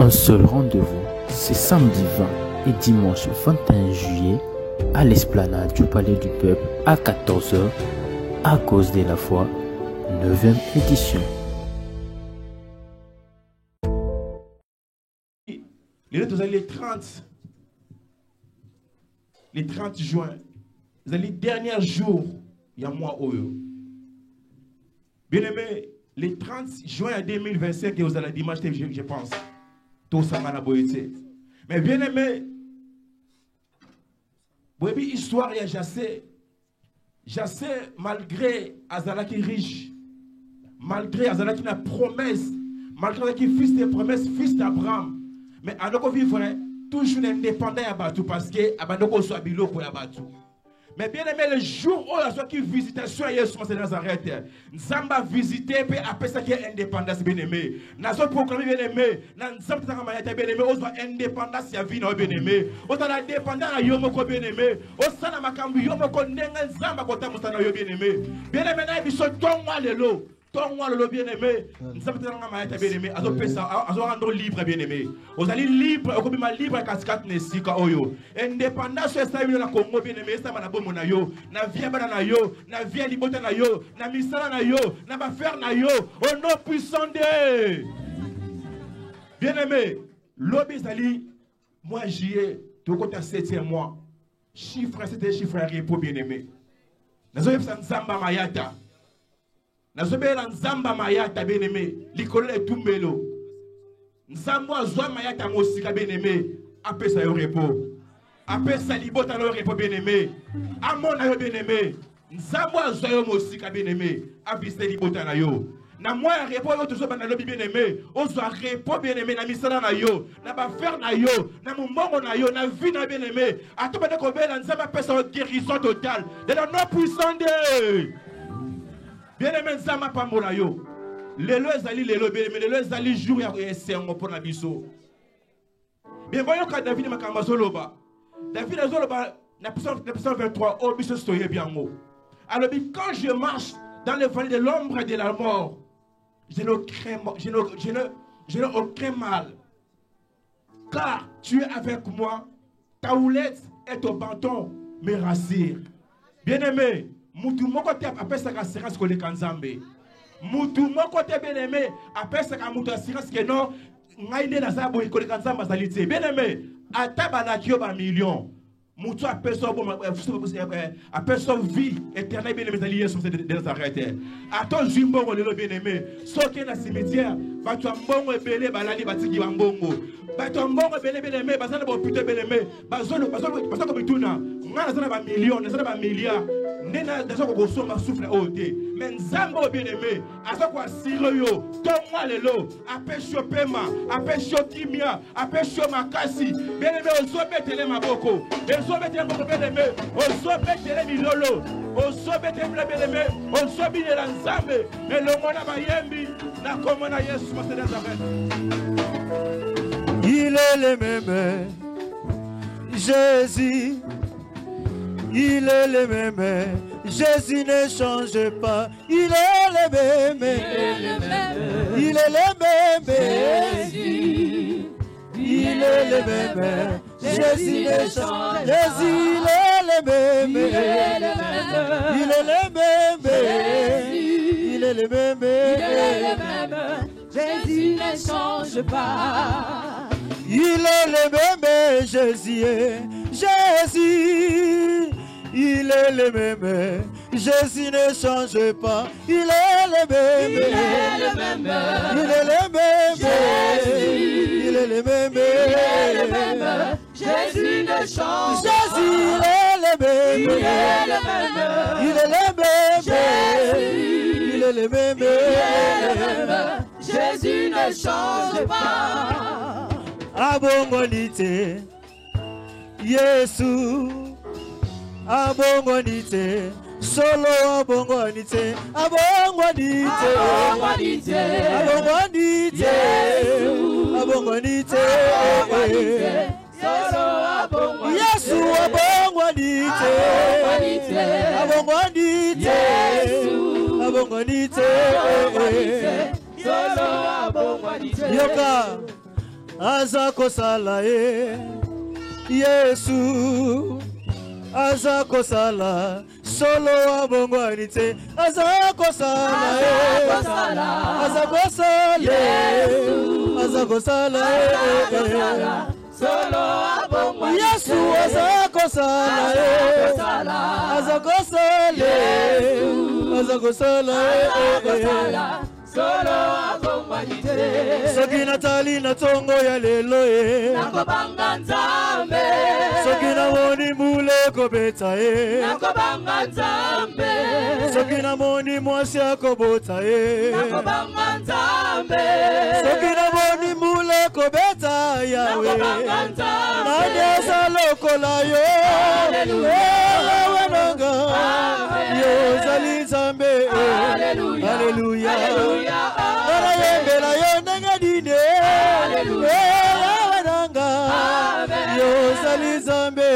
Un seul rendez-vous, c'est samedi 20 et dimanche 21 juillet à l'esplanade du Palais du Peuple à 14 h à cause de la foi, 9e édition. Les 30 juin, les derniers jours, il y a moi Oyo. Bien aimé, les 30 juin 2025, vous allez dimanche, je pense. Tout ça m'a boité. Mais bien aimé, oui, histoire, il y a Jassé, malgré Azala qui est riche, malgré Azala qui a promesse, malgré qui est fils de promesse, fils d'Abraham, mais à nous vivre toujours indépendant à Batou parce que Abandoko soit bilo pour Batou. Mais bien aimé, le jour où la qui visitait sur Yesu de Nazareth, Nzamba visité puis après ça qui est indépendance bien aimé. Nazo proclamé bien aimé, Nzamba takamaya bien aimé, on soit indépendance ya vie bien aimé. On t'a dépendant à yomo ko bien aimé. On sana makambu yomo ko nenga Nzamba ko tamusana yo bien aimé. Bien aimé na biso tongwa lelo. Tongwa lelo bien aimé. Nzamba takamaya bien aimé. Azo pesa, azo rendre libre bien aimé. Vous allez libre, au bima libre kaskat nesika oyo. Indépendance ça na Congo bien aimé, ça na bomo na yo, na vie bana na yo, na vie libota na yo, na misala na yo, na ba faire na yo, au nom puissant de bien aimé. Lobi zali moi j'y ai tout côté 7e mois. Chiffre c'était chiffre repos bien aimé. Nazo yefsa nzamba mayata. Nazo bela nzamba mayata bien aimé. Likolo etumbelo. Nzambo azwa mayata mosika bien aimé. Apesa yo repos. Apesa libota yo repos bien aimé. Amona yo bien aimé. Nzambo azwa yo mosika bien aimé. Apesa libota na yo. Na moi repos yo toujours na lobi bien aimé. Ozwa repos bien aimé na misala na yo, na ba faire na yo, na mumongo na yo, na vie na bien aimé. Atobana ko bela nzamba apesa guérison totale. De la nom puissant de bien aimé nzamba pambola yo. Lelo ezali lelo bien aimé, lelo ezali jour ya esengo pour na biso. Bien voyons quand David makamba zoloba. David azoloba na Psaume 23 au biso soye bien mot. Alors quand je marche dans le vallée de l'ombre de la mort, je n'ai aucun mal. Car tu es avec moi, ta houlette et ton bâton me rassurent. Bien-aimé, mutu moko te appelle ça assurance que le kanzambe. Mutu moko te bien-aimé appelle ça mutu assurance que non ngaine na zabo ko le kanzamba zalite. Bien-aimé, atabana kio ba million. Mutu appelle ça vie éternelle bien aimé Yesu de Nazareth. Attends Zimbongo le bien aimé. Soki na cimetière, va tu mbongo ebele balali batiki wa mbongo. Ba tu mbongo ebele bien aimé, bazana bo putain bien aimé. Bazolo ko bituna. Ngana zana ba million, zana ba milliard. Nena dazo ko soma souffle oté. Mais nzambo bien aimé, azo ko asiro yo. Tongwa lelo, apesho pema, apesho kimia, apesho makasi. Bien aimé ozobetele maboko. On sobetele milolo, on sobetele bien-aimé, on sobine la nzambe, mais le mona bayembi na komona Yesu de Nazareth. Il est le même, Jésus. Il est le même, Jésus ne change pas. Il est le même, il est le même, Jésus. Il est le même, Jésus ne change. Jésus, il est le même, il est le même, il est le même, Jésus ne change pas. Il est le même, Jésus, Jésus. Il est le même, Jésus ne change pas. Il est le même, il est le même, il est le même, Jésus. Il est le même, Jésus ne change pas. Jésus, il est le même, il est le même, il est le même, Jésus. Il est le même, il est le même, Jésus ne change pas. Abongonite, Yesu. Abongonite, solo abongonite, abongonite, Abongonite, abongonite, abongonite, solo abongonite, Yesu abongonite, abongonite, abongonite, solo abongonite, yoka azako sala Yesu azako sala solo abongwani te azako sala azako sala azako sala solo abongwani te Yesu azako sala azako sala azako sala solo abongwani te soki natali na tongo ya lelo nakobanga nzambe soki namoni mbula ekobeta nakobanga nzambe soki namoni mwasi akobota nakobanga nzambe soki namoni mbula ekobeta yawe nakobanga nzambe nani aza lokola yo wenanga yo ozali nzambe Alleluia Nana yembela yo ndenge dine wenanga yo ozali nzambe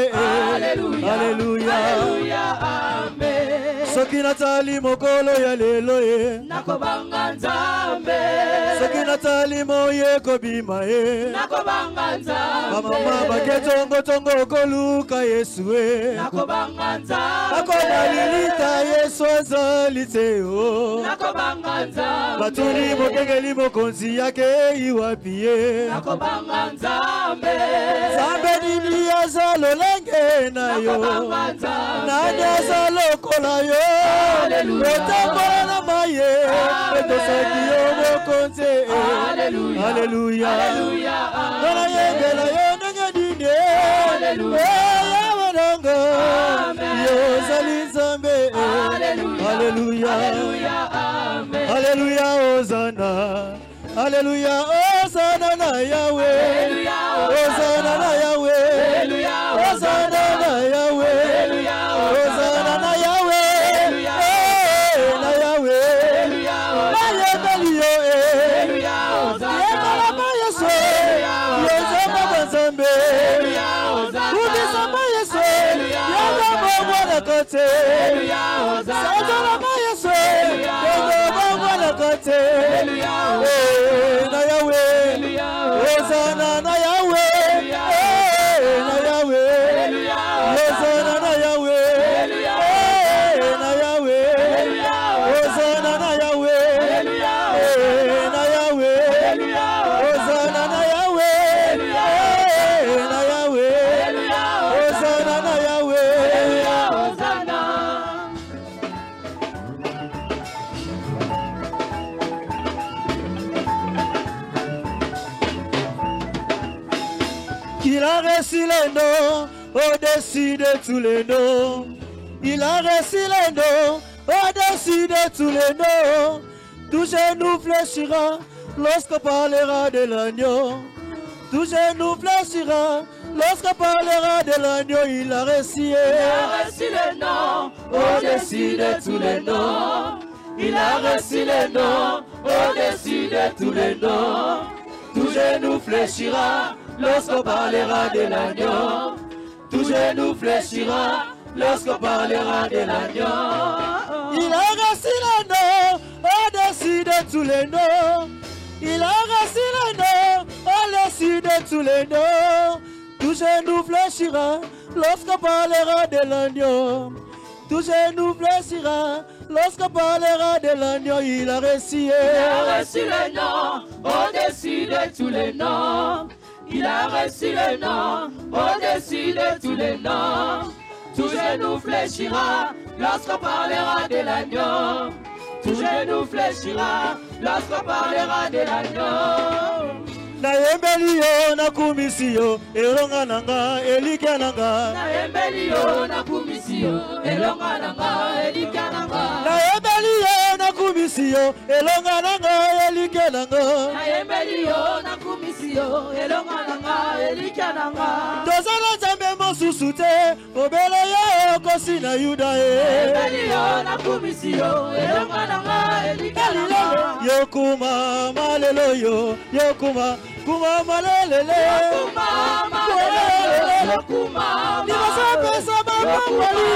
Alleluia soki natali mokolo ya lelo nakobanga nzambe soki natali moye kobima nakobanga nzambe bamama baketongotongo koluka Yesu nakobanga nzambe akobalilita Yesu azali te nakobanga nzambe batuni mokengeli mokonzi yake iwapi nakobanga nzambe nzambe nini aza lolenge na yo nakobanga nzambe nani aza lokola yo otambola na maye etosaki yo mokonzi Alleluia nana yembela yo ndenge dine yawananga yo ozali nzambe Alleluia Alleluia Hosanna Alleluia Hosanna na Yahweh Hosanna na Yahweh Hosanna na Yahweh Hosanna na Yahweh na Yahweh na Yembelio Yembela ma Yesu Yezema banzambe Kubisama Yesu Yezema mwana kote Sazala ma Yesu Yezema mwana kote na Yahweh Hosanna na Yahweh na Yahweh Hosanna na Yahweh na Yahweh Hosanna na Yahweh na Yahweh Hosanna na Yahweh na Yahweh Hosanna na Yahweh Il a reçu les noms au-dessus de tous les noms. Il a reçu les noms au-dessus de tous les noms. Tout genou fléchira lorsqu'on parlera de l'agneau. Tout genou fléchira lorsqu'on parlera de l'agneau. Il a reçu les noms au-dessus de tous les noms. Il a reçu les noms au-dessus de tous les noms. Tout genou fléchira lorsqu'on parlera de l'agneau. Tout genou fléchira lorsqu'on parlera de l'agneau. Il a reçu les noms au-dessus de tous les noms. Il a reçu les noms au-dessus de tous les noms. Tout genou fléchira lorsqu'on parlera de l'agneau. Tout genou fléchira lorsqu'on parlera de l'agneau. Il a reçu les noms au-dessus de tous les noms. Il a reçu les noms au-dessus de tous les noms. Tout genou fléchira lorsqu'on parlera de l'agneau. Tout genou fléchira lorsqu'on parlera de l'agneau. Nayembeli yo nakumisi yo elonga nanga elika nanga. Nayembeli yo nakumisi yo elonga nanga elika nanga. Nayembeli yo nakumisi yo elonga nanga elika nanga. Nayembeli yo nakumisi yo elonga nanga elika nanga. Tozala nzambe mosusu te obele yo kosi na Yuda Nayembeli yo nakumisi yo elonga nanga elika nanga. Yokuma malelo yo yokuma kuma malelele Yokuma malelele Yokuma malelele Yokuma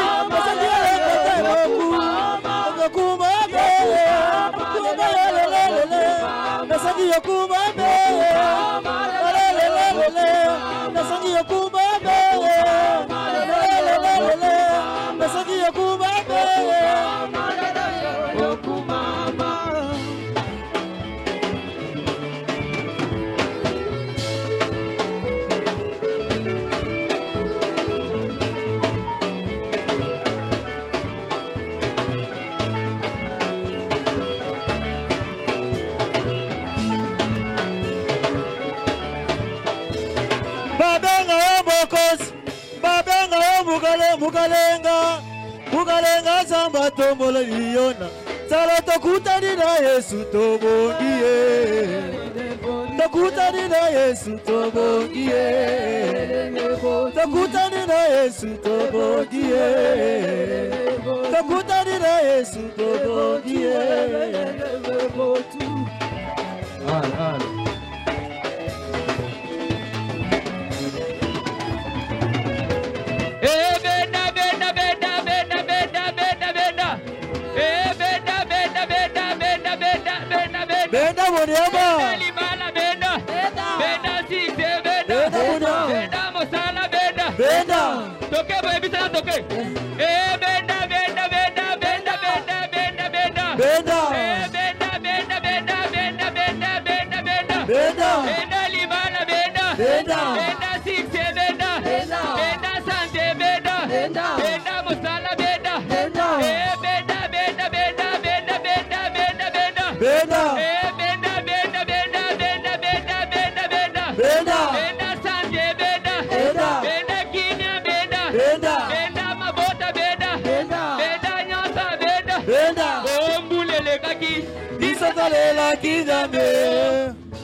malelele Mugalenga zamba tombola liyona. Salo tokutani na Yesu tobongie. Tokutani na Yesu tobongie. Tokutani na Yesu tobongie. Tokutani na Yesu tobongie. Benda Moniaba. Benda Mosala Benda. Benda. Toke baby sana toke. Benda. Benda. Benda. Benda. Benda Libana Benda. Benda Six Benda. Benda Sante Benda. Benda Mosala Benda. Benda. Benda. Benda. Bisotolela kidambe,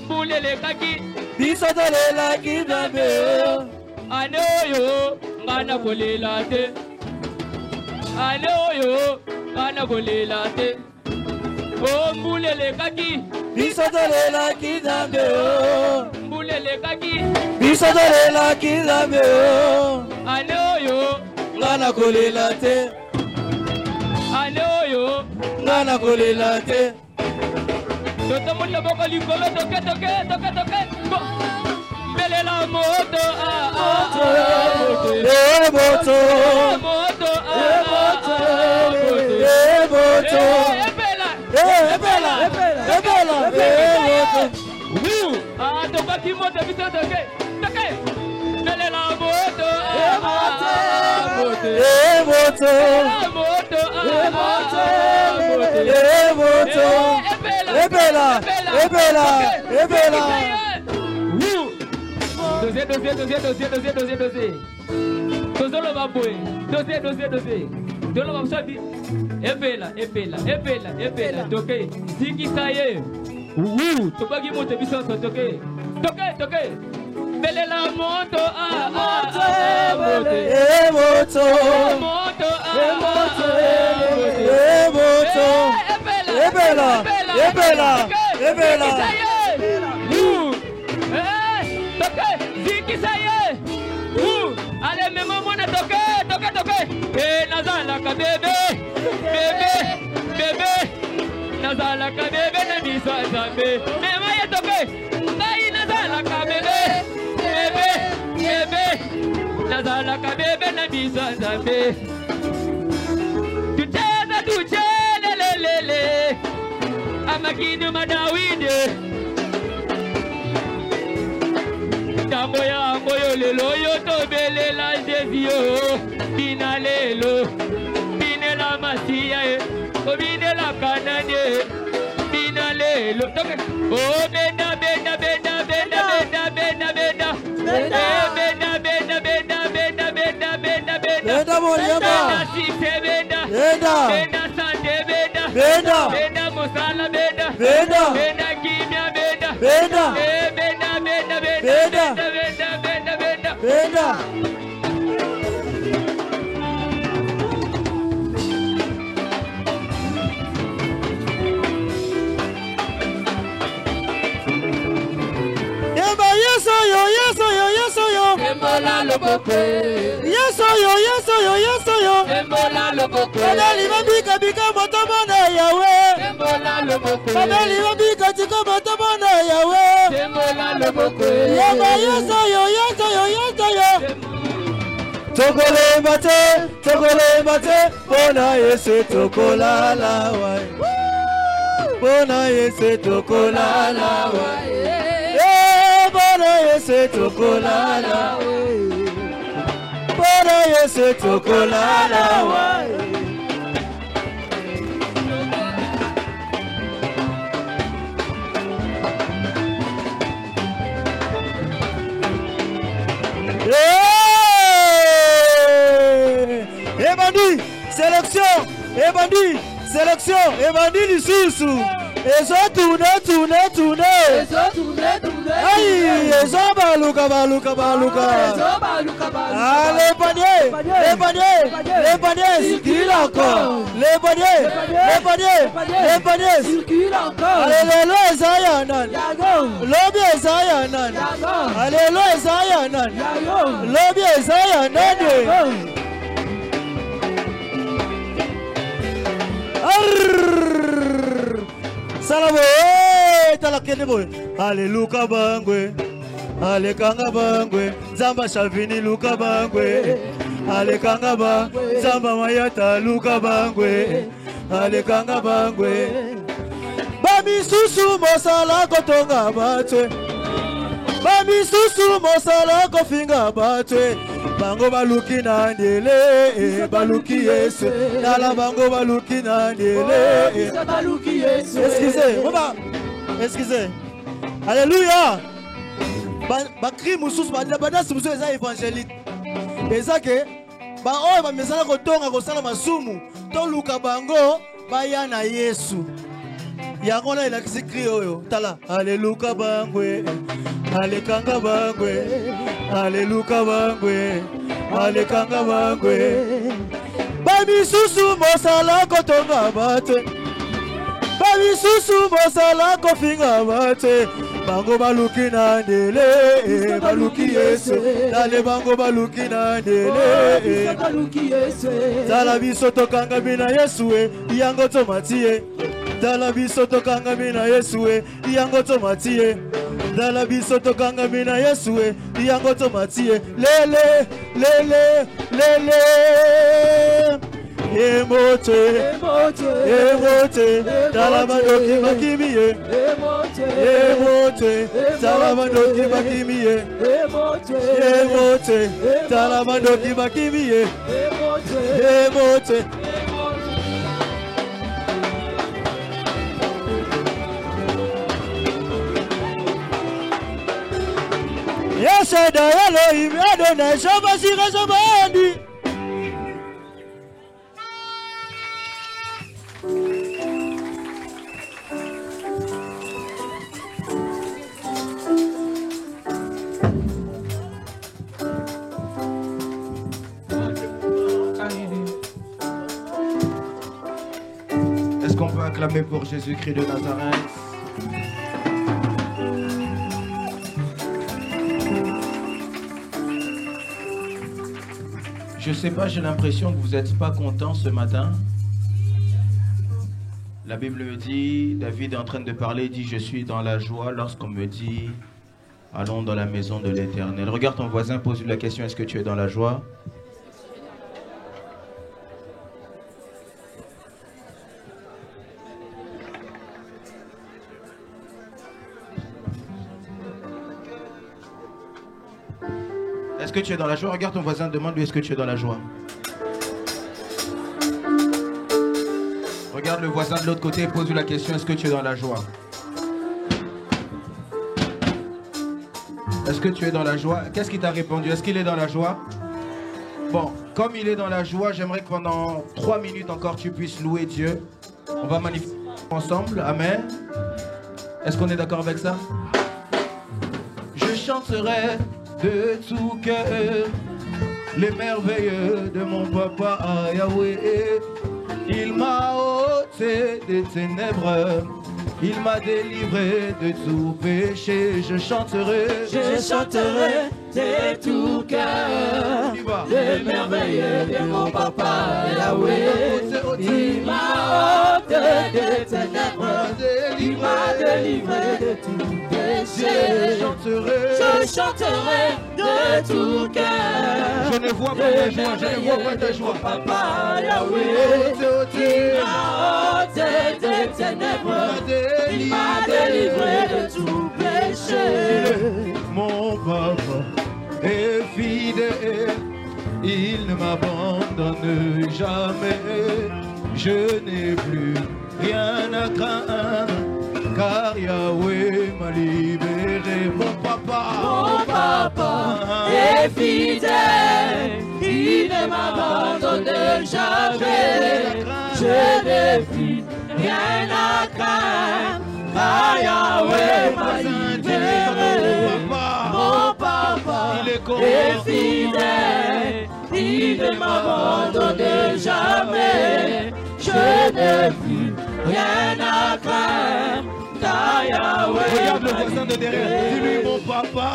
mbulele kaki. Bisotolela kidambe, anoyo ngana kolela te. Anoyo ngana kolela te. Oh mbulele kaki. Bisotolela kidambe, mbulele kaki. Bisotolela kidambe, anoyo ngana kolela te. Anoyo ngana kolela te. Toto mundo boko likolo toke. Bele la moto moto. Moto moto. Ebela. Toka kimoto bisa toke. Bele la moto moto. Moto. Ebela. Dossier. Tozolo baboy. Dossier. Dolo babsabi. Ebela. Toke. Siki saye. Tobagi moto biso toke. Toke. Bele la moto moto. Ebela. Toke, ziki saye. Ale memo mona toke. Nazala ka bebe. Nazala ka bebe na bisa zambe. Mema ye toke. Ngai nazala ka bebe. Nazala ka bebe na bisa zambe. Tuchele. Amakinu madawide. Tambo ya moyo lelo yo tobele la jezio. Bina lelo. Bine la masia. Bine la kanane. Bina lelo. Oh benda. Benda Moniaba. Benda Sante Benda Mosala Benda Kimia Benda. Embola loboko. Embola loboko. Badali mabika motomona yawe. Embola loboko. Badali mabika chiko motomona yawe. Embola loboko. Yaba yeso yo. Tokole mate. Bona yesu tokolala wai. Bona yesu tokolala wai. Bona yesu tokolala wai. Bona yesu tokolala wai. Ebandi, sélection, Ebandi, sélection, Ebandi lisusu. Ezo tourne. Aïe, ezo baluka. Ah, les paniers, circulent encore. Les paniers, circulent encore. Alléluia, Ezayanan. Lobby Ezayanan. Alléluia, Ezayanan. Lobby Ezayanan. Salamo, talakenebo. Alléluia, bangwe. Alekanga bangwe, Zamba Shavini Luka bangwe. Alekanga ba, Zamba Mayata Luka bangwe. Alekanga bangwe. Bami susu mosala kotonga batwe. Bami susu mosala kofinga batwe. Bango baluki na ndele, baluki Yesu. Nala bango baluki na ndele. Excusez. Alléluia. Bakri mususu badasi mususu eza évangélique. Eza ke ba oyo ba mesala kotonga kosala masumu to luka bango baya na Yesu. Yango na elakisi kri oyo tala Alléluia bangwe. Alekanga bangwe. Alléluia bangwe. Alekanga bangwe. Ba misusu mosala kotonga batwe. Ba misusu mosala kofinga batwe. Bango baluki na ndele, baluki Yesu. Dale bango baluki na ndele, baluki Yesu. Dala biso tokanga bina Yesu, yango tomatie. Dala biso tokanga bina Yesu, yango tomatie. Dala biso tokanga bina Yesu, yango tomatie. Lele. Emote, talabandoki makimiye. Emote, talabandoki makimiye. Emote, talabandoki makimiye. Emote. Yeshada Elohim Adonai Shabashira Shabandi. Est-ce qu'on peut acclamer pour Jésus-Christ de Nazareth? Je sais pas, j'ai l'impression que vous n'êtes pas content ce matin. La Bible me dit, David est en train de parler, il dit « Je suis dans la joie lorsqu'on me dit « Allons dans la maison de l'Éternel ». Regarde ton voisin, pose-lui la question « Est-ce que tu es dans la joie ?» Est-ce que tu es dans la joie? Regarde ton voisin, demande-lui est-ce que tu es dans la joie. Regarde le voisin de l'autre côté et pose-lui la question est-ce que tu es dans la joie? Est-ce que tu es dans la joie? Qu'est-ce qu'il t'a répondu? Est-ce qu'il est dans la joie? Bon, comme il est dans la joie, j'aimerais que pendant 3 minutes encore tu puisses louer Dieu. On va manifester ensemble, amen. Est-ce qu'on est d'accord avec ça? Je chanterai de tout cœur les merveilles de mon papa Yahweh. Il m'a ôté des ténèbres, il m'a délivré de tout péché. Je chanterai de tout cœur les merveilles de mon papa Yahweh. Il m'a ôté des ténèbres, il m'a délivré de tout péché. Je chanterai de tout cœur. Je ne vois pas de joie, je ne vois pas de joie. Papa Yahweh, il m'a ôté des ténèbres, il m'a délivré de tout péché. Mon papa est fidèle, il ne m'abandonne jamais. Je n'ai plus rien à craindre, car Yahweh m'a libéré. Mon papa est fidèle, il Il ne m'abandonne jamais. Je n'ai plus rien à craindre. Car Yahweh m'a libéré. Mon papa est fidèle. Il ne m'abandonne jamais. Je n'ai plus rien à craindre. Car Yahweh Regarde le voisin de derrière. Dis-lui mon papa.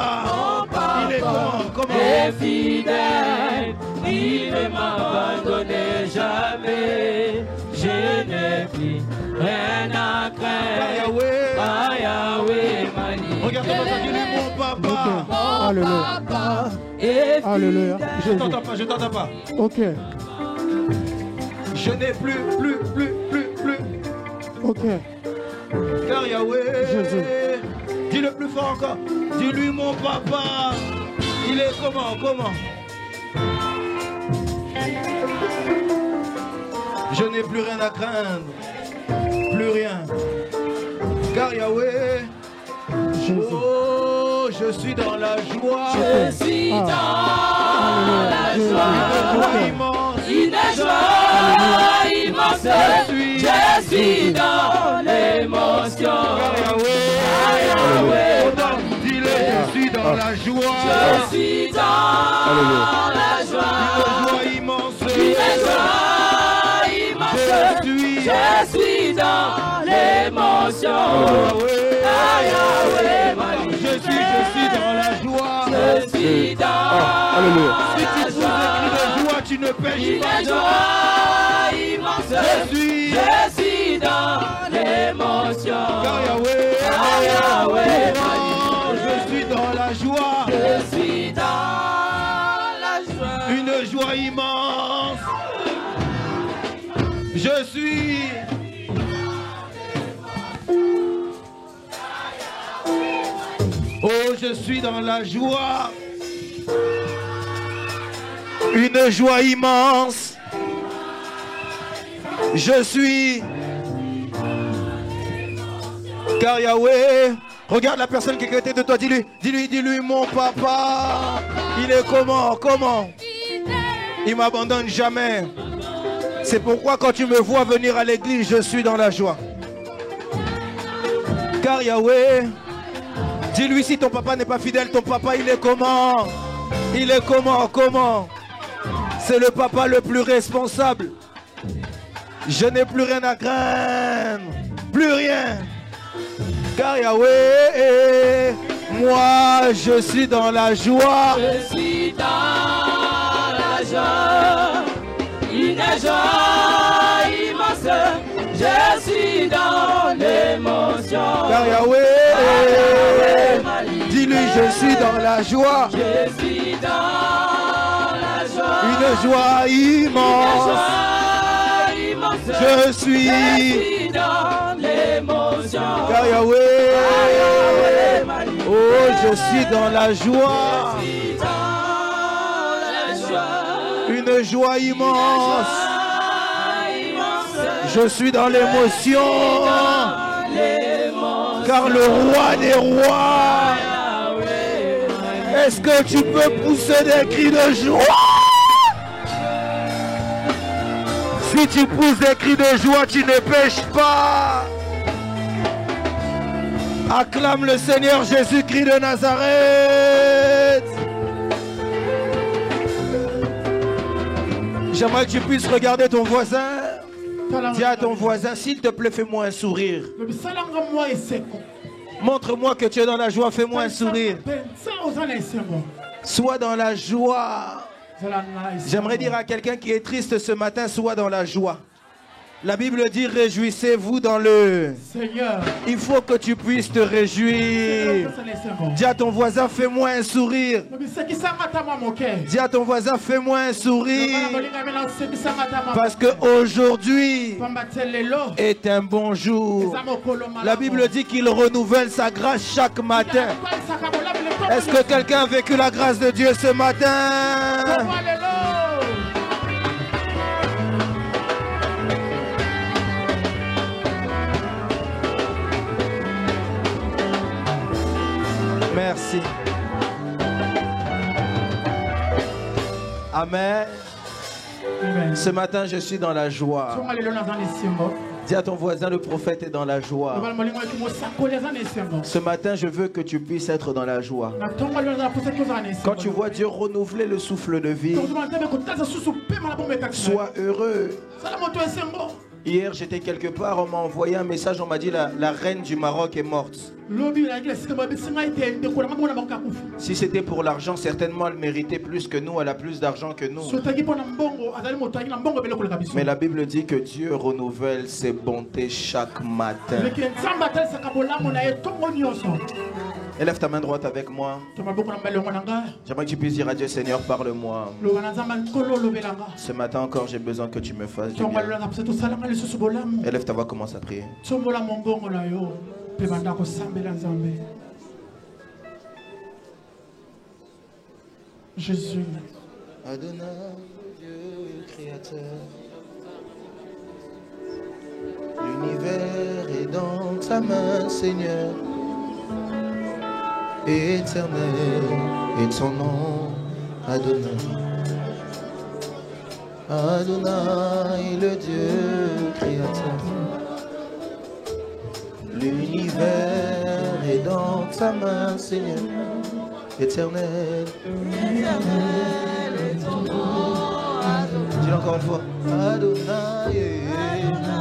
Il est comment est fidèle. Il ne m'abandonne jamais. Je n'ai plus rien à craindre. Car Yahweh m'a libéré. Regarde ton voisin. Dis-lui mon papa. Alléluia. Alléluia. Je t'entends pas, je t'entends pas. Ok. Je n'ai plus. Ok. Car Yahweh, Jésus. dis-le plus fort encore. Dis-lui mon papa. Il est comment Je n'ai plus rien à craindre. Plus rien. Car Yahweh, oh, je suis dans la joie. Je suis dans la joie. Une joie immense. Je suis dans l'émotion. Dis-le, je suis dans la joie. Je suis dans la joie. Une joie immense. Une joie immense. Je suis dans l'émotion. Je suis dans la joie. Je suis dans Si tu trouves des cris de joie, tu ne pêches pas. une joie immense. Je suis dans l'émotion. Car Yahweh, je suis dans la joie. Je suis dans la joie. Une joie immense. Je suis. Oh, je suis dans la joie. Une joie immense. Je suis. Car Yahweh, regarde la personne qui est à côté de toi, dis-lui, mon papa. Il est comment Il m'abandonne jamais. C'est pourquoi quand tu me vois venir à l'église, je suis dans la joie. Car Yahweh, dis-lui si ton papa n'est pas fidèle, ton papa il est comment C'est le papa le plus responsable. Je n'ai plus rien à craindre. Plus rien. Car Yahweh, moi je suis dans la joie. Je suis dans la joie. Une joie immense. Je suis dans l'émotion. Car Yahweh, dis-lui je suis dans la joie. Je suis dans la joie. Une joie immense. Je suis dans l'émotion. Car Yahweh, oh je suis dans la joie. Une joie immense. Je suis dans l'émotion. Car le roi des rois. Est-ce que tu peux pousser des cris de joie? Si tu pousses des cris de joie, tu ne pêches pas. Acclame le Seigneur Jésus-Christ de Nazareth. J'aimerais que tu puisses regarder ton voisin. Dis à ton voisin, s'il te plaît, fais-moi un sourire. Montre-moi que tu es dans la joie, fais-moi un sourire. Sois dans la joie. J'aimerais dire à quelqu'un qui est triste ce matin, sois dans la joie. La Bible dit, réjouissez-vous dans le Seigneur. Il faut que tu puisses te réjouir. Dis à ton voisin, fais-moi un sourire. Dis à ton voisin, fais-moi un sourire. Parce qu'aujourd'hui est un bon jour. La Bible dit qu'il renouvelle sa grâce chaque matin. Est-ce que quelqu'un a vécu la grâce de Dieu ce matin? Merci. Amen. Ce matin, je suis dans la joie. Dis à ton voisin, le prophète est dans la joie. Ce matin, je veux que tu puisses être dans la joie. Quand tu vois Dieu renouveler le souffle de vie, sois heureux. Hier, j'étais quelque part, on m'a envoyé un message, on m'a dit la reine du Maroc est morte. Si c'était pour l'argent, certainement elle méritait plus que nous, elle a plus d'argent que nous. Mais la Bible dit que Dieu renouvelle ses bontés chaque matin. Élève ta main droite avec moi. J'aimerais que tu puisses dire à Dieu, Seigneur, parle-moi. Ce matin encore, j'ai besoin que tu me fasses du bien. Élève ta voix, commence à prier. Jésus. Adonai, Dieu créateur. L'univers est dans ta main, Seigneur. Éternel est ton nom, Adonai. Adonai, le Dieu créateur. L'univers est dans ta main, Seigneur. Éternel, éternel est ton nom, Adonai. Dis-le encore une fois. Adonai, Adonai,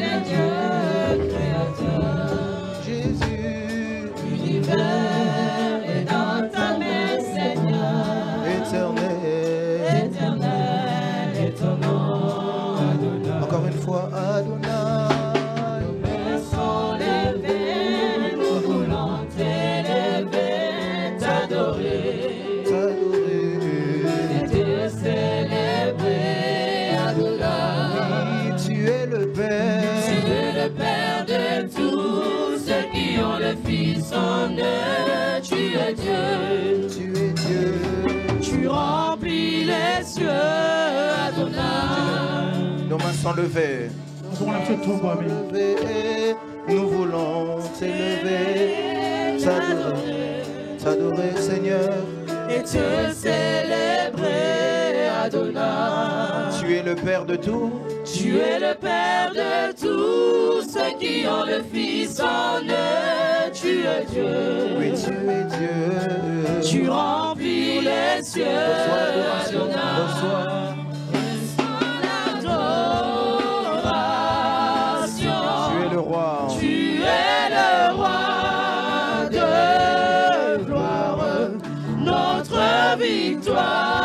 le Dieu créateur. Jésus, l'univers est dans ta main, Seigneur. Éternel, éternel est ton nom, Adonai. Encore une fois, Adonai. Fils en eux, tu es Dieu, tu es Dieu, tu remplis les cieux, Adonai. Nos mains sont levées, nous voulons t'élever, t'adorer, Seigneur, et te célébrer, Adonai. Tu es le Père de tout, tu es le Père de tous ceux qui ont le Fils en eux, tu es Dieu. Oui, tu es Dieu. Tu remplis les cieux, Adonai. Reçois l'adoration. Tu es le roi. Tu es le roi de gloire. Notre victoire.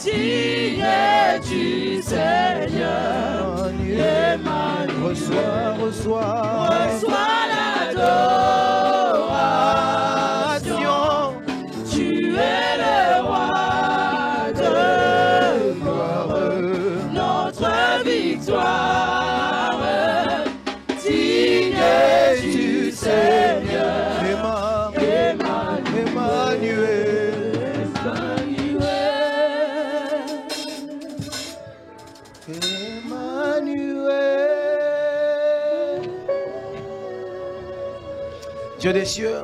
Digne es-tu, Seigneur. Emmanuel. Reçois l'adoration. Tu es le roi de gloire, notre victoire. Digne es-tu, Seigneur. Dieu des cieux,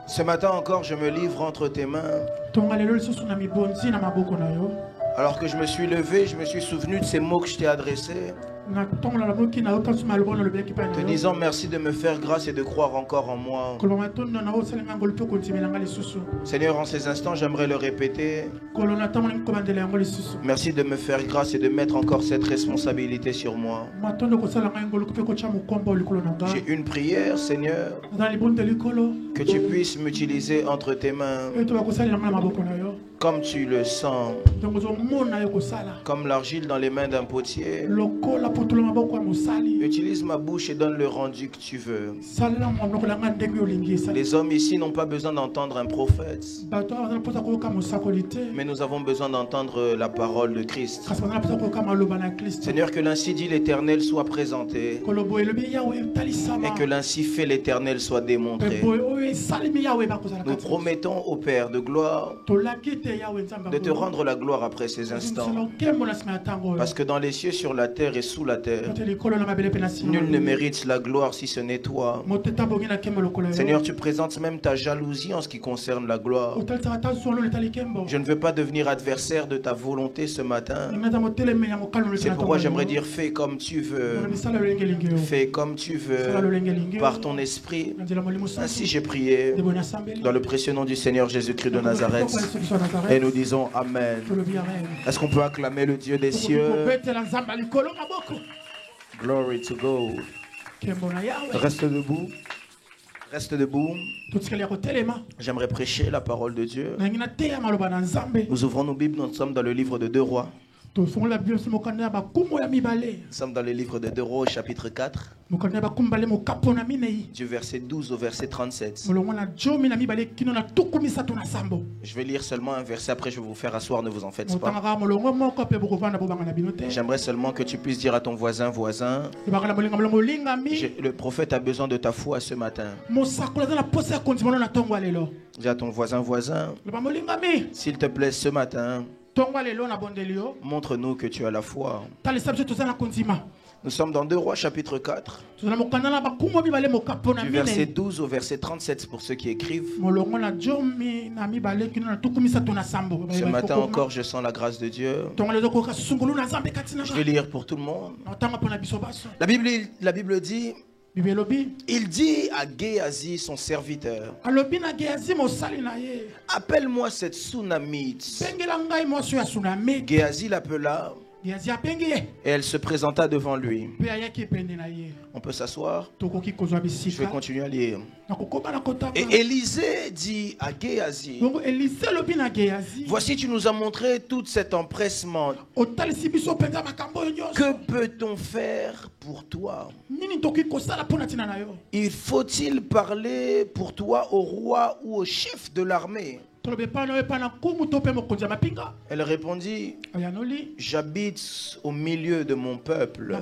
ce matin encore, je me livre entre tes mains. Alors que je me suis levé, je me suis souvenu de ces mots que je t'ai adressés, te disant merci de me faire grâce et de croire encore en moi. Seigneur, en ces instants, j'aimerais le répéter. Merci de me faire grâce et de mettre encore cette responsabilité sur moi. J'ai une prière, Seigneur, que tu puisses m'utiliser entre tes mains comme tu le sens, comme l'argile dans les mains d'un potier. Utilise ma bouche et donne le rendu que tu veux. Les hommes ici n'ont pas besoin d'entendre un prophète, mais nous avons besoin d'entendre la parole de Christ. Seigneur, que l'ainsi dit l'Éternel soit présenté et que l'ainsi fait l'Éternel soit démontré. Nous promettons au Père de gloire de te rendre la gloire après ces instants, parce que dans les cieux, sur la terre et sous sous la terre. Nul ne mérite la gloire si ce n'est toi. Seigneur, tu présentes même ta jalousie en ce qui concerne la gloire. Je ne veux pas devenir adversaire de ta volonté ce matin. C'est pourquoi j'aimerais dire, fais comme tu veux. Fais comme tu veux, par ton esprit. Ainsi j'ai prié dans le précieux nom du Seigneur Jésus-Christ de Nazareth. Et nous disons Amen. Est-ce qu'on peut acclamer le Dieu des cieux? Glory to God. Reste debout. Reste debout. J'aimerais prêcher la parole de Dieu. Nous ouvrons nos Bibles, nous sommes dans le livre de 2 Rois. Nous sommes dans le livre de 2 Rois au chapitre 4. Du verset 12 au verset 37. Je vais lire seulement un verset, après je vais vous faire asseoir, ne vous en faites pas. J'aimerais seulement que tu puisses dire à ton voisin, le prophète a besoin de ta foi ce matin. Dis à ton voisin, s'il te plaît ce matin, montre-nous que tu as la foi. Nous sommes dans 2 Rois chapitre 4. Du verset 12 au verset 37 pour ceux qui écrivent. Ce matin encore, je sens la grâce de Dieu. Je vais lire pour tout le monde. La Bible dit... Il dit à Géasi, son serviteur, appelle-moi cette Sunamite. Géasi l'appela et elle se présenta devant lui. On peut s'asseoir. Je vais continuer à lire. Et Élisée dit à Géasi, voici tu nous as montré tout cet empressement. Que peut-on faire pour toi? Il faut-il parler pour toi au roi ou au chef de l'armée? Elle répondit, j'habite au milieu de mon peuple.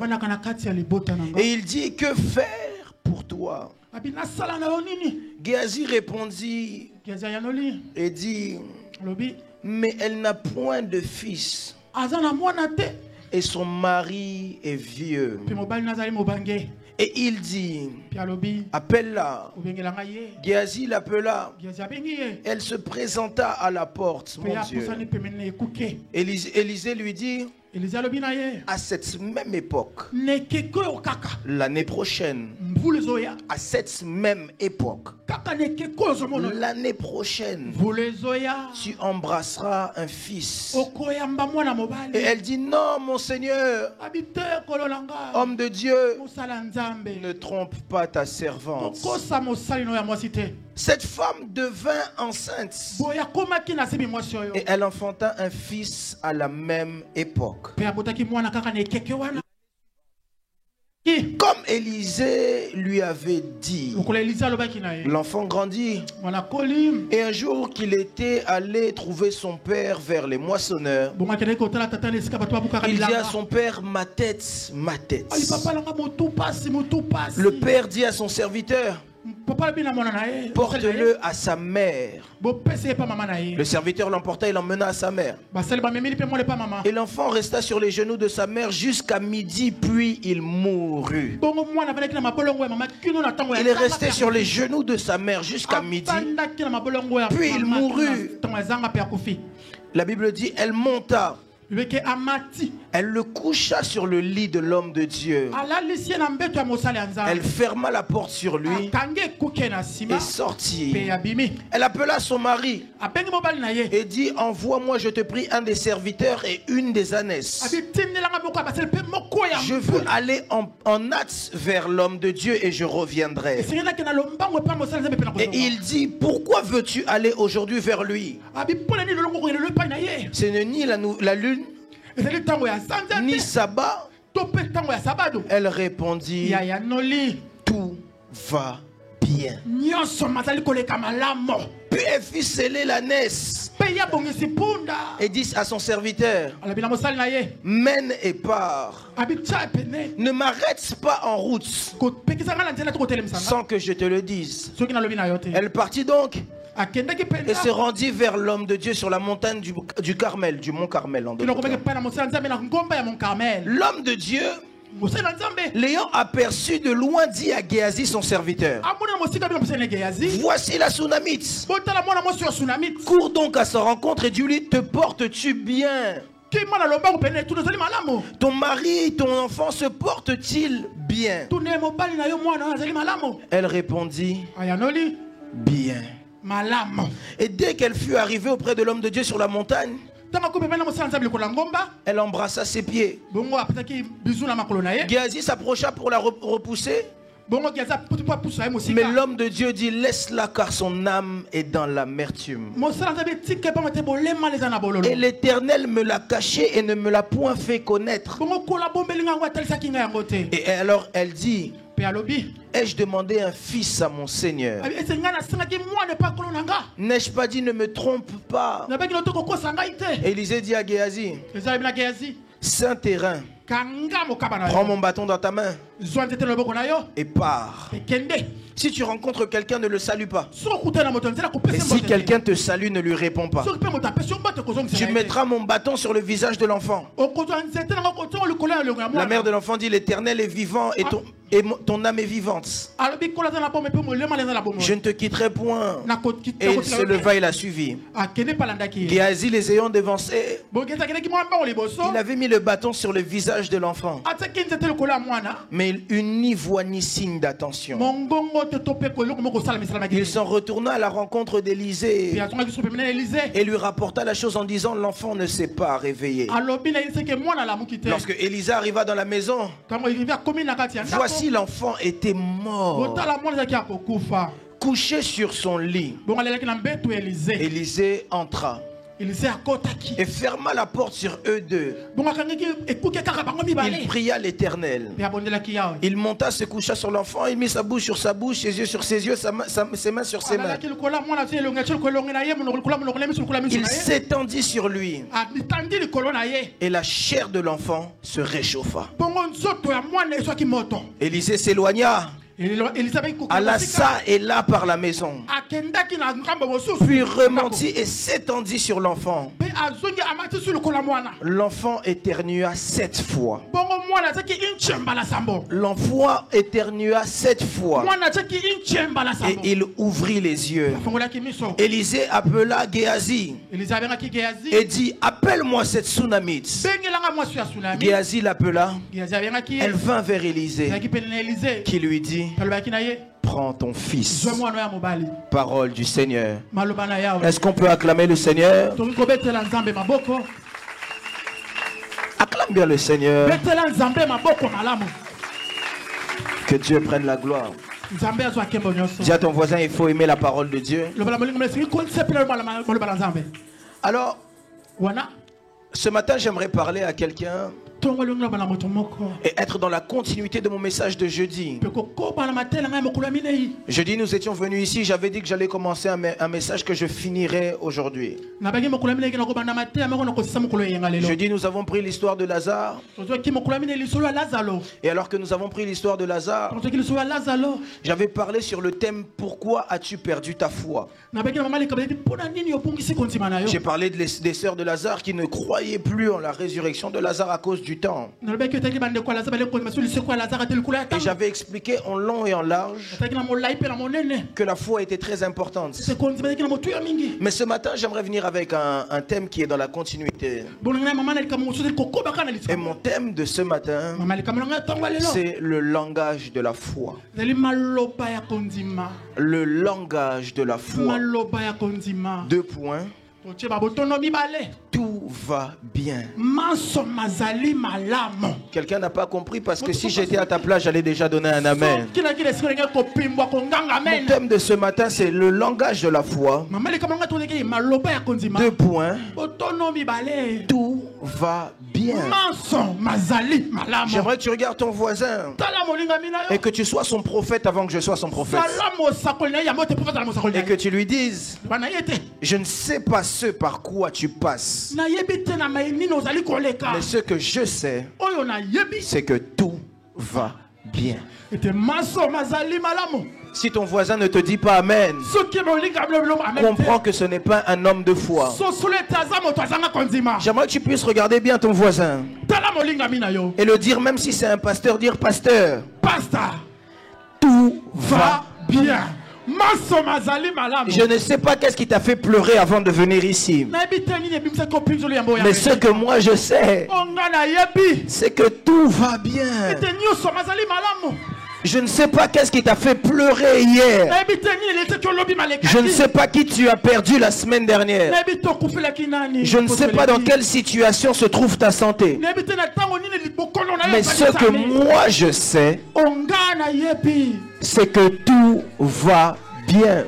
Et il dit, que faire pour toi? Géasi répondit et dit, mais elle n'a point de fils et son mari est vieux. Et il dit, appelle-la. Géasi l'appela. Elle se présenta à la porte, mon Dieu. Élisée lui dit, à cette même époque, l'année prochaine, à cette même époque, l'année prochaine, tu embrasseras un fils. Et elle dit, non mon Seigneur, homme de Dieu, ne trompe pas ta servante. Cette femme devint enceinte et elle enfanta un fils à la même époque. Comme Élisée lui avait dit, l'enfant grandit. Et un jour qu'il était allé trouver son père vers les moissonneurs, il dit à son père, ma tête, ma tête. Le père dit à son serviteur, porte-le à sa mère. Le serviteur l'emporta et l'emmena à sa mère. Et l'enfant resta sur les genoux de sa mère jusqu'à midi, puis il mourut. Il est resté sur les genoux de sa mère jusqu'à midi, puis il mourut. La Bible dit, elle monta. Elle le coucha sur le lit de l'homme de Dieu. Elle ferma la porte sur lui et sortit. Elle appela son mari et dit, envoie-moi, je te prie, un des serviteurs et une des ânesses. Je veux aller en hâte vers l'homme de Dieu et je reviendrai. Et il dit, pourquoi veux-tu aller aujourd'hui vers lui? Ce n'est ni la lune ni sabbat. Elle répondit, tout va bien. Puis elle fit sceller l'ânesse et dit à son serviteur, mène et pars. Ne m'arrête pas en route sans que je te le dise. Elle partit donc et se rendit vers l'homme de Dieu sur la montagne du Carmel, du mont Carmel. L'homme de Dieu L'ayant aperçu de loin, dit à Géasi son serviteur: voici la Sunamite. Cours donc à sa rencontre et dis-lui: te portes-tu bien? Ton mari, ton enfant se porte-t-il bien? Elle répondit: bien. Et dès qu'elle fut arrivée auprès de l'homme de Dieu sur la montagne, elle embrassa ses pieds. Géasi s'approcha pour la repousser. Mais l'homme de Dieu dit: laisse-la, car son âme est dans l'amertume. Et l'Éternel me l'a caché et ne me l'a point fait connaître. Et alors elle dit: ai-je demandé un fils à mon Seigneur? N'ai-je pas dit: ne me trompe pas? Élisée dit à Géasi: saint terrain, prends mon bâton dans ta main et pars. Si tu rencontres quelqu'un, ne le salue pas. Et si quelqu'un te salue, ne lui réponds pas. Tu mettras mon bâton sur le visage de l'enfant. La mère de l'enfant dit: l'Éternel est vivant et ton âme est vivante. Je ne te quitterai point. Et il se leva et la suivit. Géasi les ayant devancés, il avait mis le bâton sur le visage de l'enfant, mais il eut ni voix ni signe d'attention. Il s'en retourna à la rencontre d'Élisée et lui rapporta la chose en disant: l'enfant ne s'est pas réveillé. Lorsque Élisée arriva dans la maison, voici l'enfant était mort, couché sur son lit. Élisée entra et ferma la porte sur eux deux. Il pria l'Éternel. Il monta, se coucha sur l'enfant, il mit sa bouche sur sa bouche, ses yeux sur ses yeux, ses mains sur ses mains. Il s'étendit sur lui et la chair de l'enfant se réchauffa. Élisée s'éloigna, alla ça et là par la maison, puis remontit et s'étendit sur l'enfant. L'enfant éternua 7 fois. L'enfant éternua 7 fois et il ouvrit les yeux. Élisée appela Géasi et dit: appelle-moi cette Sunamite. Géasi l'appela. Elle vint vers Élisée qui lui dit: prends ton fils. Parole du Seigneur. Est-ce qu'on peut acclamer le Seigneur? Acclame bien le Seigneur. Que Dieu prenne la gloire. Dis à ton voisin: il faut aimer la parole de Dieu. Alors, ce matin, j'aimerais parler à quelqu'un et être dans la continuité de mon message de jeudi. Jeudi, nous étions venus ici. J'avais dit que j'allais commencer un message que je finirais aujourd'hui. Jeudi, nous avons pris l'histoire de Lazare. Et alors que nous avons pris l'histoire de Lazare, j'avais parlé sur le thème: pourquoi as-tu perdu ta foi? J'ai parlé des sœurs de Lazare qui ne croyaient plus en la résurrection de Lazare à cause du temps. Et j'avais expliqué en long et en large que la foi était très importante. Mais ce matin, j'aimerais venir avec un thème qui est dans la continuité. Et mon thème de ce matin, c'est le langage de la foi. Le langage de la foi. 2 points. Tout va bien. Quelqu'un n'a pas compris, parce que si j'étais à ta place, j'allais déjà donner un amen. Mon thème de ce matin, c'est le langage de la foi. 2 points. Tout va bien. J'aimerais que tu regardes ton voisin et que tu sois son prophète avant que je sois son prophète. Et que tu lui dises: je ne sais pas ce par quoi tu passes, mais ce que je sais, c'est que tout va bien. Si ton voisin ne te dit pas Amen, comprends que ce n'est pas un homme de foi. J'aimerais que tu puisses regarder bien ton voisin et le dire, même si c'est un pasteur, dire pasteur, tout va bien. Je ne sais pas qu'est-ce qui t'a fait pleurer avant de venir ici. Mais ce que moi je sais, c'est que tout va bien. Je ne sais pas qu'est-ce qui t'a fait pleurer hier. Je ne sais pas qui tu as perdu la semaine dernière. Je ne sais pas dans quelle situation se trouve ta santé. Mais ce que moi je sais, c'est que tout va bien.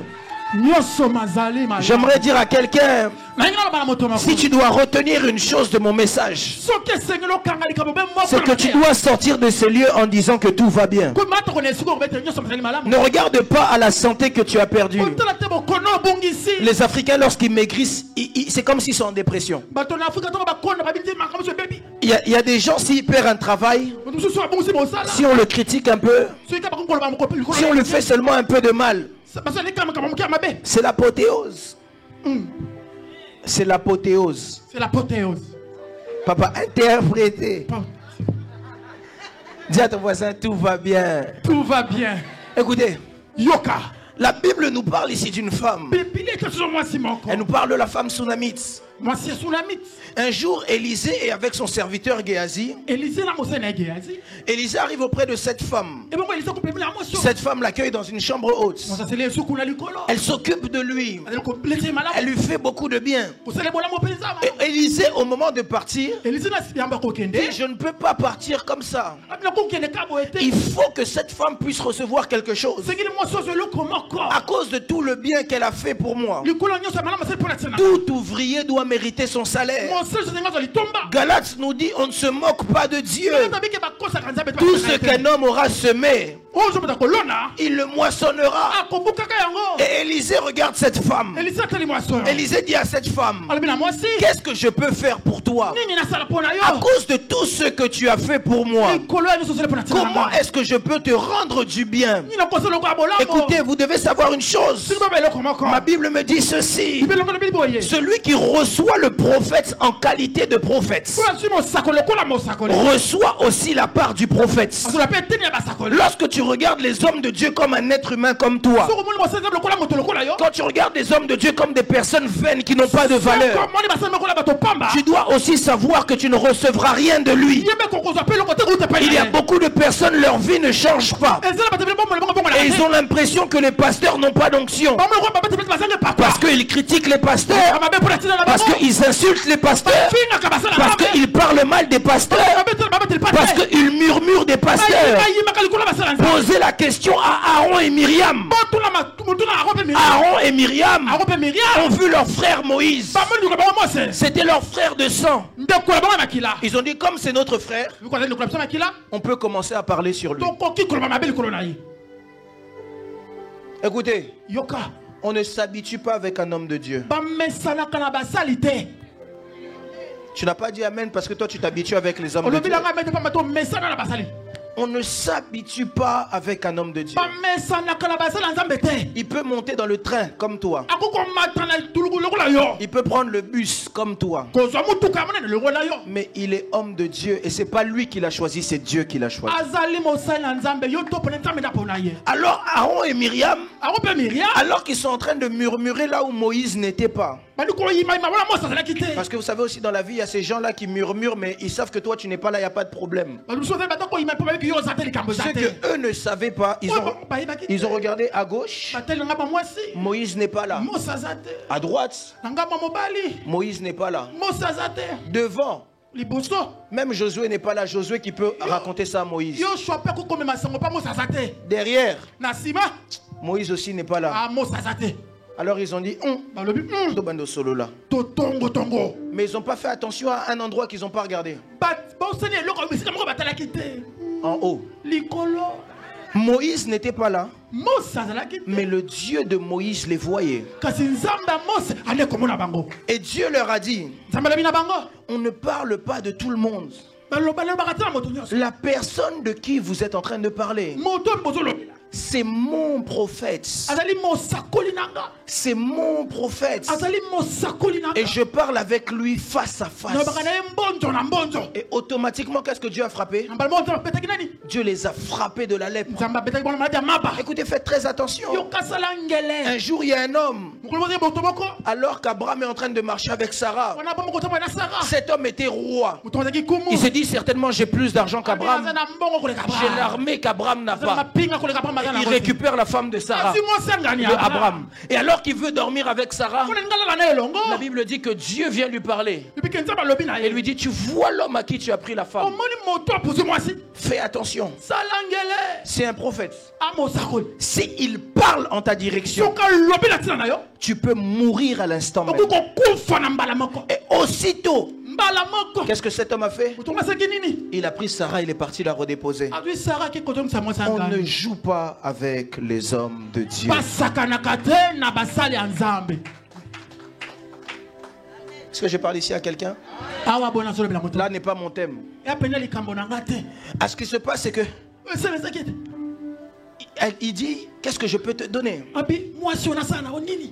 J'aimerais dire à quelqu'un, si tu dois retenir une chose de mon message, c'est que tu dois sortir de ces lieux en disant que tout va bien. Ne regarde pas à la santé que tu as perdue. Les Africains, lorsqu'ils maigrissent, c'est comme s'ils sont en dépression. Il y a des gens, s'ils perdent un travail, si on le critique un peu, si on lui fait seulement un peu de mal, c'est l'apothéose. C'est l'apothéose. C'est l'apothéose. Papa, interprétez. Dis à ton voisin, tout va bien. Tout va bien. Écoutez. Yoka. La Bible nous parle ici d'une femme. Elle nous parle de la femme Sunamite. Un jour, Élisée est avec son serviteur Géasi. Élisée arrive auprès de cette femme. Cette femme l'accueille dans une chambre haute. Elle s'occupe de lui. Elle lui fait beaucoup de bien. Et Élisée, au moment de partir, dit, je ne peux pas partir comme ça. Il faut que cette femme puisse recevoir quelque chose. À cause de tout le bien qu'elle a fait pour moi. Tout ouvrier doit mériter son salaire. Galates nous dit, on ne se moque pas de Dieu. Tout ce qu'un homme aura semé, il le moissonnera. Et Élisée regarde cette femme. Élisée dit à cette femme, qu'est-ce que je peux faire pour toi? À cause de tout ce que tu as fait pour moi, comment est-ce que je peux te rendre du bien? Écoutez, vous devez savoir une chose. Ma Bible me dit ceci: celui qui reçoit le prophète en qualité de prophète reçoit aussi la part du prophète. Lorsque tu regardes les hommes de Dieu comme un être humain comme toi, quand tu regardes les hommes de Dieu comme des personnes vaines qui n'ont pas de valeur, tu dois aussi savoir que tu ne recevras rien de lui. Il y a beaucoup de personnes, leur vie ne change pas. Et ils ont l'impression que les pasteurs n'ont pas d'onction. Parce qu'ils critiquent les pasteurs, parce qu'ils insultent les pasteurs, parce qu'ils parlent mal des pasteurs, parce qu'ils murmurent des pasteurs. Posez la question à Aaron et Myriam. Aaron et Myriam ont vu leur frère Moïse. C'était leur frère de sang. Ils ont dit, comme c'est notre frère, on peut commencer à parler sur lui. Écoutez, on ne s'habitue pas avec un homme de Dieu. Tu n'as pas dit amen parce que toi tu t'habitues avec les hommes de Dieu. On ne s'habitue pas avec un homme de Dieu. Il peut monter dans le train comme toi. Il peut prendre le bus comme toi. Mais il est homme de Dieu et c'est pas lui qui l'a choisi, c'est Dieu qui l'a choisi. Alors Aaron et Myriam, alors qu'ils sont en train de murmurer là où Moïse n'était pas. Parce que vous savez aussi dans la vie, il y a ces gens là qui murmurent mais ils savent que toi tu n'es pas là, il n'y a pas de problème. Ce que eux ne savaient pas, ils ont regardé à gauche, Moïse n'est pas là. À droite, Moïse n'est pas là. Devant, même Josué n'est pas là. Josué qui peut raconter ça à Moïse. Derrière, Moïse aussi n'est pas là. Alors ils ont dit mais ils n'ont pas fait attention à un endroit qu'ils n'ont pas regardé. En haut, Moïse n'était pas là, mais le Dieu de Moïse les voyait. Et Dieu leur a dit, on ne parle pas de tout le monde. La personne de qui vous êtes en train de parler, c'est mon prophète. C'est mon prophète. Et je parle avec lui face à face. Et automatiquement, qu'est-ce que Dieu a frappé? Dieu les a frappés de la lèpre. Écoutez, faites très attention. Un jour, il y a un homme, alors qu'Abraham est en train de marcher avec Sarah. Cet homme était roi. Il s'est dit certainement, j'ai plus d'argent qu'Abraham. J'ai l'armée qu'Abraham n'a pas. Il récupère la femme de Sarah, de Abraham. Et alors qu'il veut dormir avec Sarah, la Bible dit que Dieu vient lui parler et lui dit, tu vois l'homme à qui tu as pris la femme. Fais attention. C'est un prophète. S'il parle en ta direction, tu peux mourir à l'instant même. Et aussitôt, qu'est-ce que cet homme a fait? Il a pris Sarah, il est parti la redéposer. On ne joue pas avec les hommes de Dieu. Est-ce que je parle ici à quelqu'un? Là n'est pas mon thème. À ce qui se passe, c'est que il dit, qu'est-ce que je peux te donner?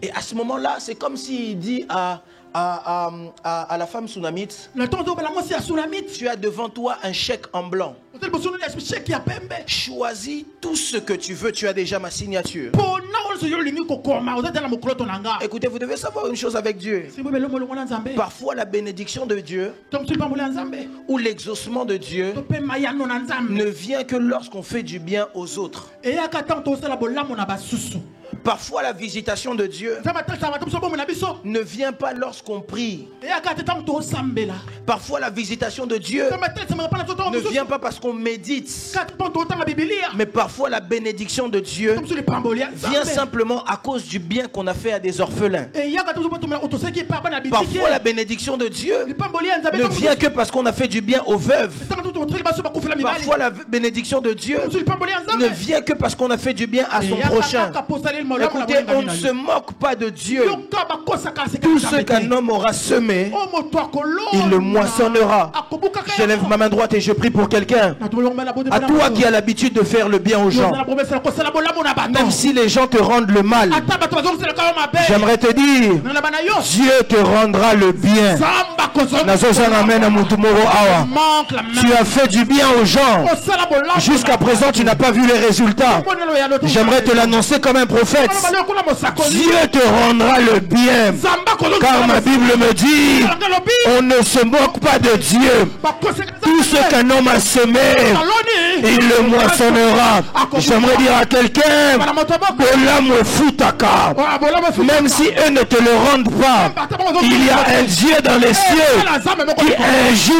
Et à ce moment-là, c'est comme s'il dit à la femme Sunamite, tu as devant toi un chèque en blanc. Choisis tout ce que tu veux, tu as déjà ma signature. Écoutez, vous devez savoir une chose avec Dieu. Parfois la bénédiction de Dieu ou l'exaucement de Dieu ne vient que lorsqu'on fait du bien aux autres. Parfois la visitation de Dieu ne vient pas lorsqu'on prie. Parfois la visitation de Dieu ne vient pas parce qu'on médite. Mais parfois la bénédiction de Dieu vient simplement à cause du bien qu'on a fait à des orphelins. Parfois la bénédiction de Dieu ne vient que parce qu'on a fait du bien aux veuves. Parfois la bénédiction de Dieu ne vient que parce qu'on a fait du bien à son prochain. Écoutez, on ne se moque pas de Dieu. Tout ce qu'un homme aura semé, il le moissonnera. Je lève ma main droite et je prie pour quelqu'un. À toi qui as l'habitude de faire le bien aux gens, même si les gens te rendent le mal, j'aimerais te dire, Dieu te rendra le bien. Tu as fait du bien aux gens. Jusqu'à présent, tu n'as pas vu les résultats. J'aimerais te l'annoncer comme un prophète. Dieu te rendra le bien. Car ma Bible me dit, on ne se moque pas de Dieu. Tout ce qu'un homme a semé, il le moissonnera. J'aimerais dire à quelqu'un, même si eux ne te le rendent pas, il y a un Dieu dans les cieux qui un jour,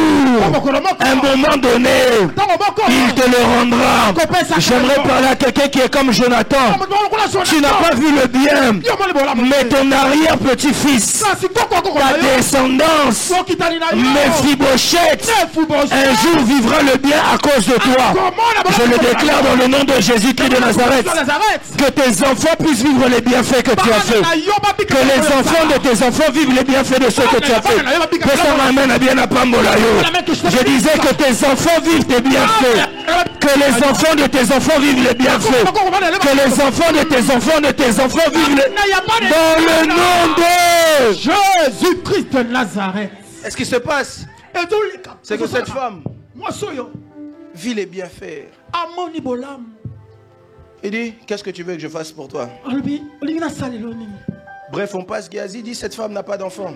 un moment donné, il te le rendra. J'aimerais parler à quelqu'un qui est comme Jonathan. Tu n'as pas vu le bien, mais ton arrière-petit-fils, ta descendance, Mephibosheth, un jour vivra le bien à cause de toi. Je le déclare dans le nom de Jésus-Christ de Nazareth, que tes enfants puissent vivre les bienfaits que tu as fait, que les enfants de tes enfants vivent les bienfaits de ceux que tu as fait. Je disais que tes enfants vivent tes bienfaits, que les enfants de tes enfants vivent les bienfaits, que les enfants de tes enfants vivent les... Dans le nom de Jésus-Christ de Nazareth. Et ce qui se passe, c'est que cette femme vit les bienfaits. Il dit, qu'est-ce que tu veux que je fasse pour toi? Bref, on passe. Géasi dit, cette femme n'a pas d'enfant.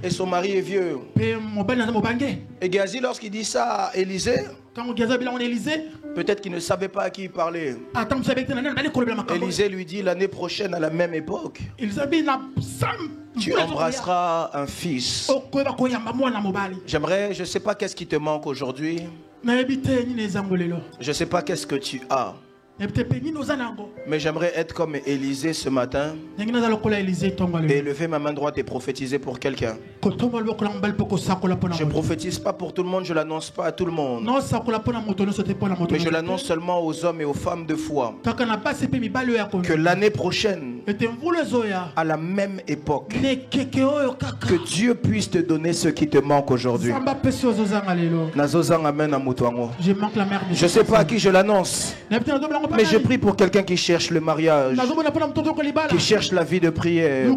Et son mari est vieux. Et Géasi, lorsqu'il dit ça à Élisée, peut-être qu'il ne savait pas à qui il parlait. Élisée lui dit, l'année prochaine, à la même époque, tu embrasseras un fils. J'aimerais, je ne sais pas qu'est-ce qui te manque aujourd'hui. Je ne sais pas qu'est-ce que tu as. Mais j'aimerais être comme Élisée ce matin et lever ma main droite et prophétiser pour quelqu'un. Je ne prophétise pas pour tout le monde, je ne l'annonce pas à tout le monde. Mais je l'annonce seulement aux hommes et aux femmes de foi. Que l'année prochaine, à la même époque. Que Dieu puisse te donner ce qui te manque aujourd'hui. Je ne sais pas à qui je l'annonce, mais je prie pour quelqu'un qui cherche le mariage, qui cherche la vie de prière,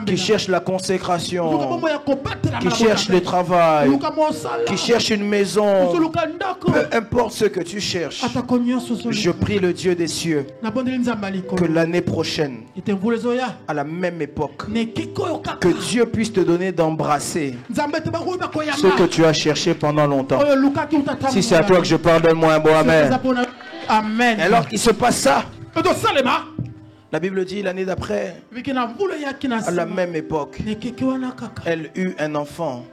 qui cherche la consécration, qui cherche le travail, qui cherche une maison. Peu importe ce que tu cherches, je prie le Dieu des cieux que l'année prochaine, à la même époque, que Dieu puisse te donner d'embrasser ce que tu as cherché pendant longtemps. Si c'est à toi que je parle, donne-moi un bon amen. Amen. Et alors qu'il se passe ça, la Bible dit l'année d'après, à la même époque, elle eut un enfant.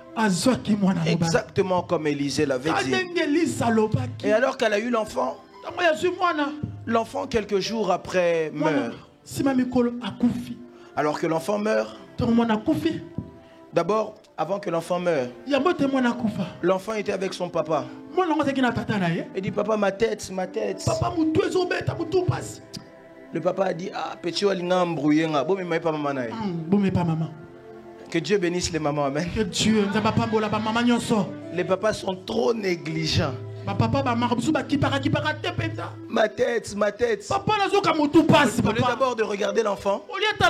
Exactement comme Élisée l'avait dit. Et alors qu'elle a eu l'enfant, l'enfant quelques jours après meurt. Alors que l'enfant meurt, d'abord, avant que l'enfant meure, l'enfant était avec son papa. Il dit, papa, ma tête, ma tête. Le papa a dit, ah, petit walinga embrouillé, bon, mais pas maman. Que Dieu bénisse les mamans, amen. Que Dieu, les papas sont trop négligents. Ma tête, ma tête. Au lieu d'abord de regarder l'enfant, t'as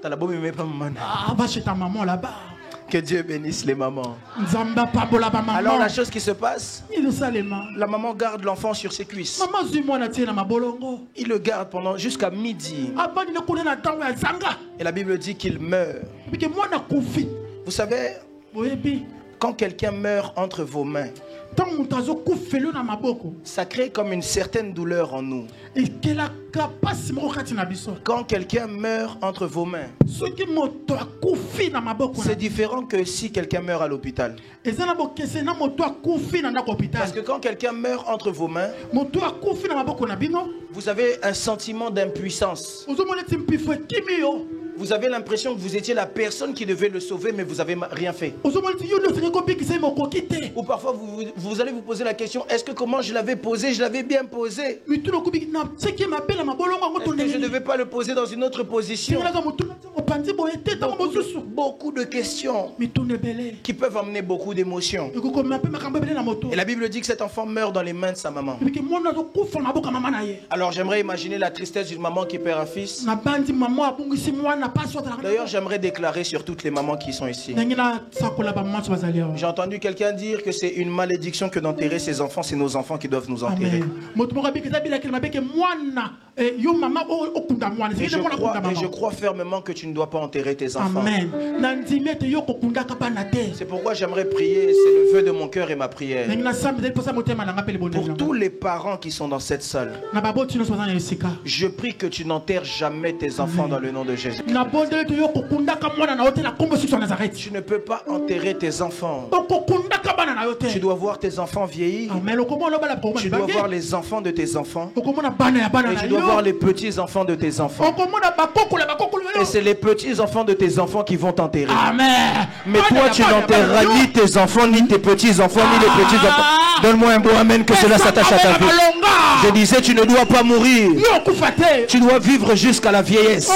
la bombe, mais pas maman. Va chez ta maman là-bas. Que Dieu bénisse les mamans. Alors la chose qui se passe, la maman garde l'enfant sur ses cuisses. Il le garde pendant jusqu'à midi. Et la Bible dit qu'il meurt. Vous savez, quand quelqu'un meurt entre vos mains, ça crée comme une certaine douleur en nous. Quand quelqu'un meurt entre vos mains, c'est différent que si quelqu'un meurt à l'hôpital. Parce que quand quelqu'un meurt entre vos mains, vous avez un sentiment d'impuissance. Vous avez l'impression que vous étiez la personne qui devait le sauver, mais vous n'avez rien fait. Ou parfois, vous allez vous poser la question, est-ce que comment je l'avais posé, je l'avais bien posé? Est-ce que je ne devais pas le poser dans une autre position? Beaucoup de questions qui peuvent amener beaucoup d'émotions. Et la Bible dit que cet enfant meurt dans les mains de sa maman. Alors j'aimerais imaginer la tristesse d'une maman qui perd un fils. D'ailleurs, j'aimerais déclarer sur toutes les mamans qui sont ici. J'ai entendu quelqu'un dire que c'est une malédiction que d'enterrer ses enfants, c'est nos enfants qui doivent nous enterrer. Et je crois fermement que tu ne dois pas enterrer tes enfants. C'est pourquoi j'aimerais prier, c'est le vœu de mon cœur et ma prière. Pour tous les parents qui sont dans cette salle, je prie que tu n'enterres jamais tes enfants dans le nom de Jésus. Tu ne peux pas enterrer tes enfants. Tu dois voir tes enfants vieillir. Tu dois voir les enfants de tes enfants. Et tu dois voir les petits enfants de tes enfants. Et c'est les petits enfants de tes enfants qui vont t'enterrer. Mais toi tu n'enterreras ni tes enfants, ni tes petits enfants, ni les petits enfants. Donne-moi un beau amen que cela s'attache à ta vie. Je disais, tu ne dois pas mourir. Tu dois vivre jusqu'à la vieillesse.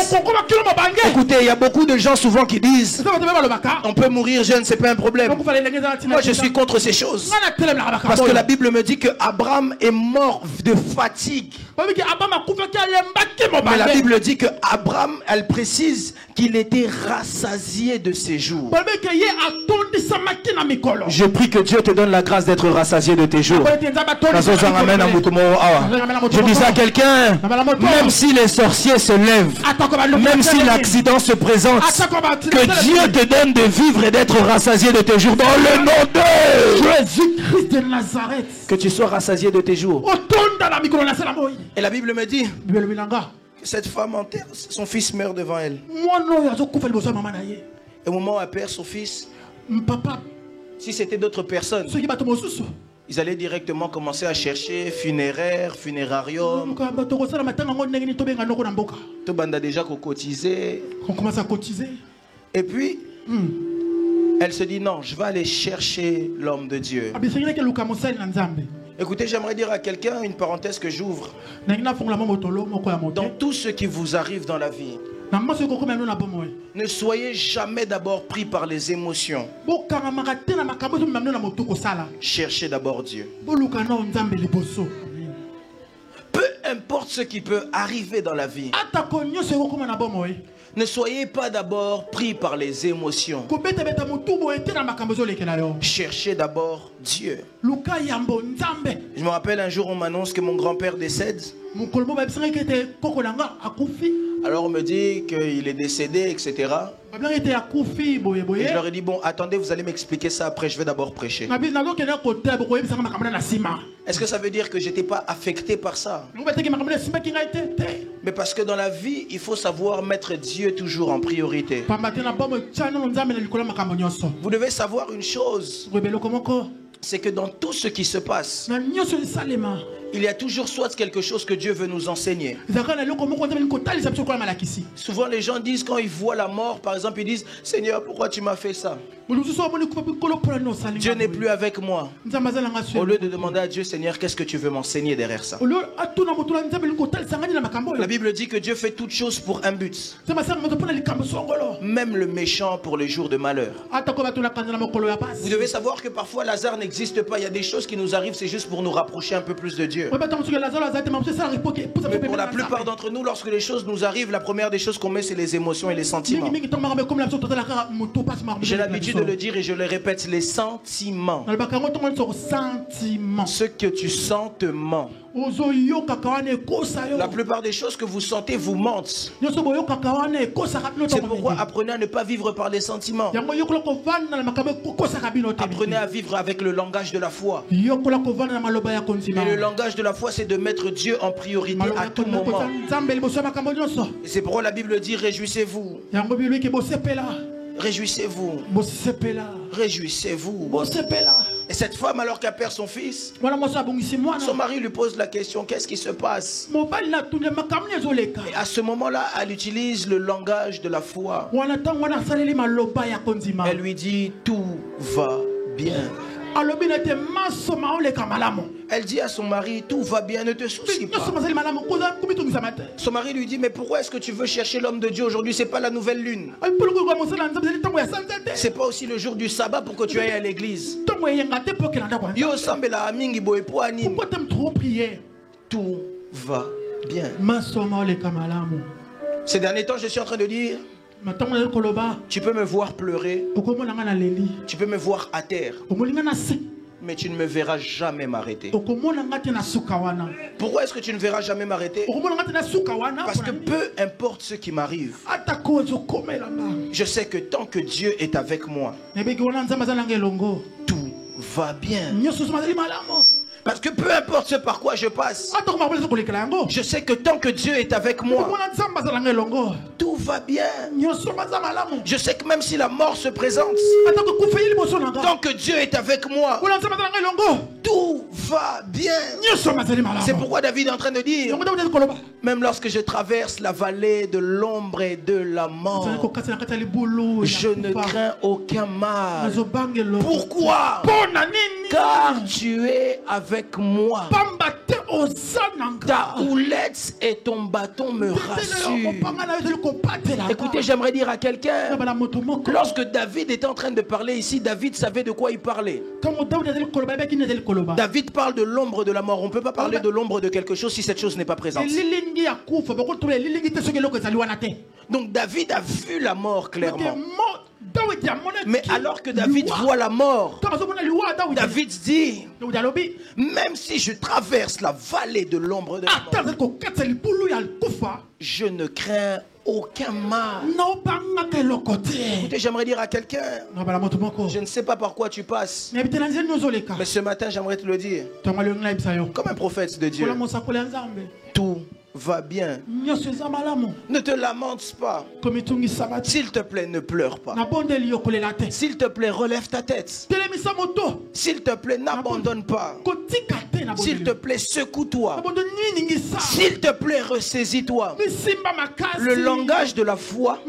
Écoutez, il y a beaucoup de gens souvent qui disent, on peut mourir jeune, c'est pas un problème. Moi je suis contre ces choses. Parce que la Bible me dit que Abraham est mort de fatigue. Mais la Bible dit que Abraham, elle précise qu'il était rassasié de ses jours. Je prie que Dieu te donne la grâce d'être rassasié de tes jours. Je dis à quelqu'un, même si les sorciers se lèvent, même si l'accident se présente, que Dieu te donne de vivre et d'être rassasié de tes jours dans le nom de Jésus-Christ de Nazareth. Que tu sois rassasié de tes jours. Et la Bible me dit que cette femme enterre, son fils meurt devant elle. Et au moment où elle perd son fils, si c'était d'autres personnes, ils allaient directement commencer à chercher funéraire, funérarium. Tout le monde a déjà cotisé. On commence à cotiser. Et puis, elle se dit non, je vais aller chercher l'homme de Dieu. Écoutez, j'aimerais dire à quelqu'un une parenthèse que j'ouvre. Dans tout ce qui vous arrive dans la vie, ne soyez jamais d'abord pris par les émotions. Cherchez d'abord Dieu. Peu importe ce qui peut arriver dans la vie, ne soyez pas d'abord pris par les émotions. Cherchez d'abord Dieu. Je me rappelle un jour on m'annonce que mon grand-père décède. Alors on me dit qu'il est décédé, etc. Et je leur ai dit, bon, attendez, vous allez m'expliquer ça après, je vais d'abord prêcher. Est-ce que ça veut dire que je n'étais pas affecté par ça? Mais parce que dans la vie, il faut savoir mettre Dieu toujours en priorité. Vous devez savoir une chose, c'est que dans tout ce qui se passe, il y a toujours soit quelque chose que Dieu veut nous enseigner. Souvent les gens disent quand ils voient la mort, par exemple, ils disent, Seigneur, pourquoi tu m'as fait ça? Dieu n'est plus avec moi. Au lieu de demander à Dieu, Seigneur, qu'est-ce que tu veux m'enseigner derrière ça? La Bible dit que Dieu fait toutes choses pour un but. Même le méchant pour les jours de malheur. Vous devez savoir que parfois Lazare n'existe pas. Il y a des choses qui nous arrivent, c'est juste pour nous rapprocher un peu plus de Dieu. Mais pour la plupart d'entre nous, lorsque les choses nous arrivent, la première des choses qu'on met, c'est les émotions et les sentiments. J'ai l'habitude de le dire et je le répète, les sentiments. Ce que tu sens te ment. La plupart des choses que vous sentez vous mentent. C'est pourquoi apprenez à ne pas vivre par les sentiments. Apprenez à vivre avec le langage de la foi. Et le langage de la foi, c'est de mettre Dieu en priorité à tout moment. Et c'est pourquoi la Bible dit, réjouissez-vous. Réjouissez-vous. Réjouissez-vous. Et cette femme, alors qu'elle perd son fils, son mari lui pose la question, qu'est-ce qui se passe? Et à ce moment-là, elle utilise le langage de la foi. Elle lui dit, tout va bien. Elle dit à son mari, tout va bien, ne te soucie pas. Son mari lui dit, mais pourquoi est-ce que tu veux chercher l'homme de Dieu aujourd'hui? C'est pas la nouvelle lune. C'est pas aussi le jour du sabbat pour que tu ailles à l'église. Pourquoi t'aimes trop prier? Tout va bien. Ces derniers temps, je suis en train de dire, tu peux me voir pleurer, tu peux me voir à terre, mais tu ne me verras jamais m'arrêter. Pourquoi est-ce que tu ne verras jamais m'arrêter? Parce que peu importe ce qui m'arrive, je sais que tant que Dieu est avec moi, tout va bien. Parce que peu importe ce par quoi je passe, je sais que tant que Dieu est avec moi, tout va bien. Je sais que même si la mort se présente, tant que Dieu est avec moi, tout va bien. C'est pourquoi David est en train de dire, même lorsque je traverse la vallée de l'ombre et de la mort, je ne crains aucun mal. Pourquoi? Car tu es avec moi. Ta houlette et ton bâton me rassurent. Écoutez, j'aimerais dire à quelqu'un, lorsque David était en train de parler ici, David savait de quoi il parlait. David parle de l'ombre de la mort. On ne peut pas parler de l'ombre de quelque chose si cette chose n'est pas présente. Donc David a vu la mort clairement. Mais alors que David voit la mort, David dit, même si je traverse la vallée de l'ombre de la mort, je ne crains aucun mal. Écoutez, j'aimerais dire à quelqu'un, je ne sais pas par quoi tu passes, mais ce matin j'aimerais te le dire, comme un prophète de Dieu, tout va bien. Ne te lamentes pas. S'il te plaît, ne pleure pas. S'il te plaît, relève ta tête. S'il te plaît, n'abandonne pas. S'il te plaît, secoue-toi. S'il te plaît, ressaisis-toi. Le langage de la foi,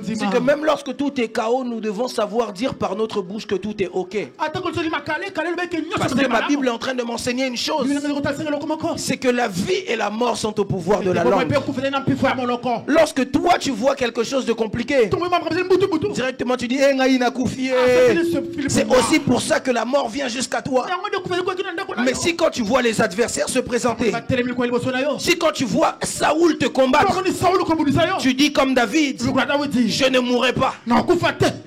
c'est que même lorsque tout est chaos, nous devons savoir dire par notre bouche que tout est ok. Parce que ma Bible est en train de m'enseigner une chose. C'est que la vie et la mort sont au pouvoir de la langue. Lorsque toi tu vois quelque chose de compliqué, directement tu dis c'est aussi pour ça que la mort vient jusqu'à toi. Mais si quand tu vois les adversaires se présenter, si quand tu vois Saoul te combattre, tu dis comme David, je ne mourrai pas,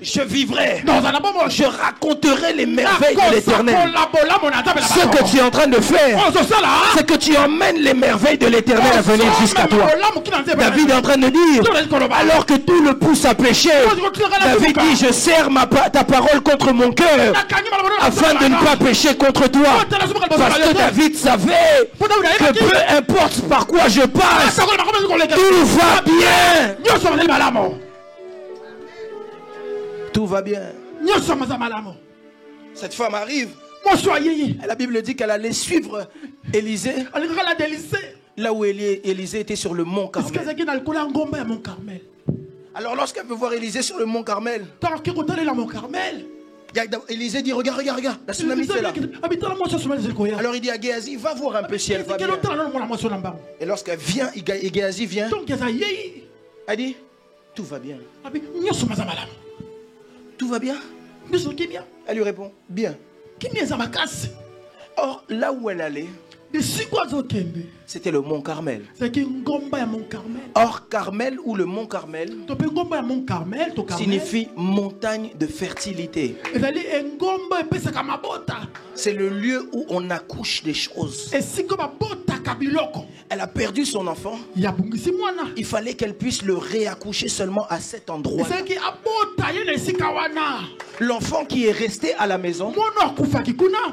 je vivrai, je raconterai les merveilles de l'Éternel. Ce que tu es en train de faire, c'est que tu emmènes les merveilles de l'Éternel à venir jusqu'à toi. David est en train de dire, alors que tout le pousse à pécher, David dit, je serre ta parole contre mon cœur afin de ne pas pécher contre toi. Parce que David savait que peu importe par quoi je passe, tout va bien. Tout va bien. Cette femme arrive. La Bible dit qu'elle allait suivre Élisée. Là où Élisée était sur le mont Carmel. Alors lorsqu'elle veut voir Élisée sur le mont Carmel, Élisée dit, regarde, la tsunami c'est là. Alors il dit à Géasi, va voir un peu si elle va bien. Et lorsqu'elle vient, Géasi vient, elle dit, tout va bien. Tout va bien? Elle lui répond, bien. Or, là où elle allait, c'était le mont Carmel. Or, Carmel ou le mont Carmel signifie montagne de fertilité. C'est le lieu où on accouche des choses. Elle a perdu son enfant. Il fallait qu'elle puisse le réaccoucher seulement à cet endroit. L'enfant qui est resté à la maison,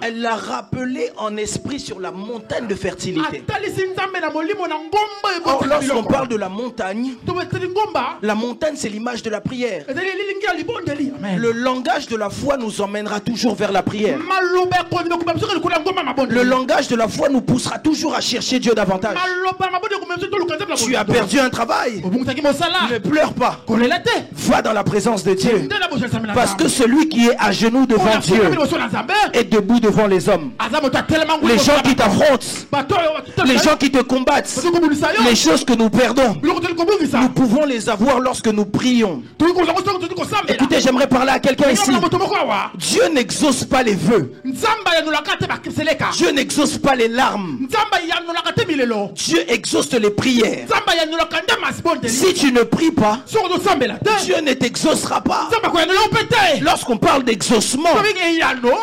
elle l'a rappelé en esprit sur la montagne de fertilité. Or, lorsqu'on parle de la montagne c'est l'image de la prière. Le langage de la foi nous emmènera toujours vers la prière. Le langage de la foi nous poussera toujours à chercher Dieu davantage. Tu as perdu un travail, ne pleure pas, va dans la présence de Dieu. Parce que celui qui est à genoux devant Dieu est debout devant les hommes. Les gens qui t'affrontent, les gens qui te combattent, les choses que nous perdons, nous pouvons les avoir lorsque nous prions. Écoutez, j'aimerais parler à quelqu'un ici. Dieu n'exauce pas les vœux. Dieu n'exauce pas les larmes. Dieu exauce les prières. Si tu ne pries pas, Dieu ne t'exaucera pas. Lorsqu'on parle d'exaucement,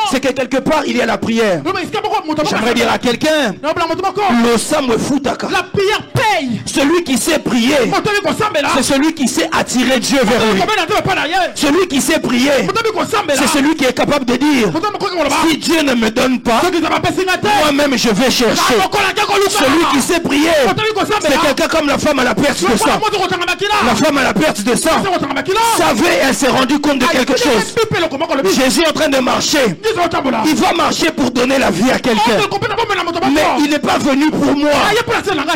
c'est que quelque part il y a la prière. J'aimerais dire à quelqu'un, la prière paye. Celui qui sait prier, c'est celui qui sait attirer Dieu vers lui. Celui qui sait prier, c'est celui qui est capable de dire, si Dieu ne me donne pas, moi-même je vais chercher. Celui qui sait prier, c'est quelqu'un comme la femme à la perte de sang. La femme à la perte de sang savait, elle s'est rendue compte de quelque chose. Jésus est en train de marcher. Il va marcher pour donner la vie à quelqu'un. Mais il n'est pas venu pour moi.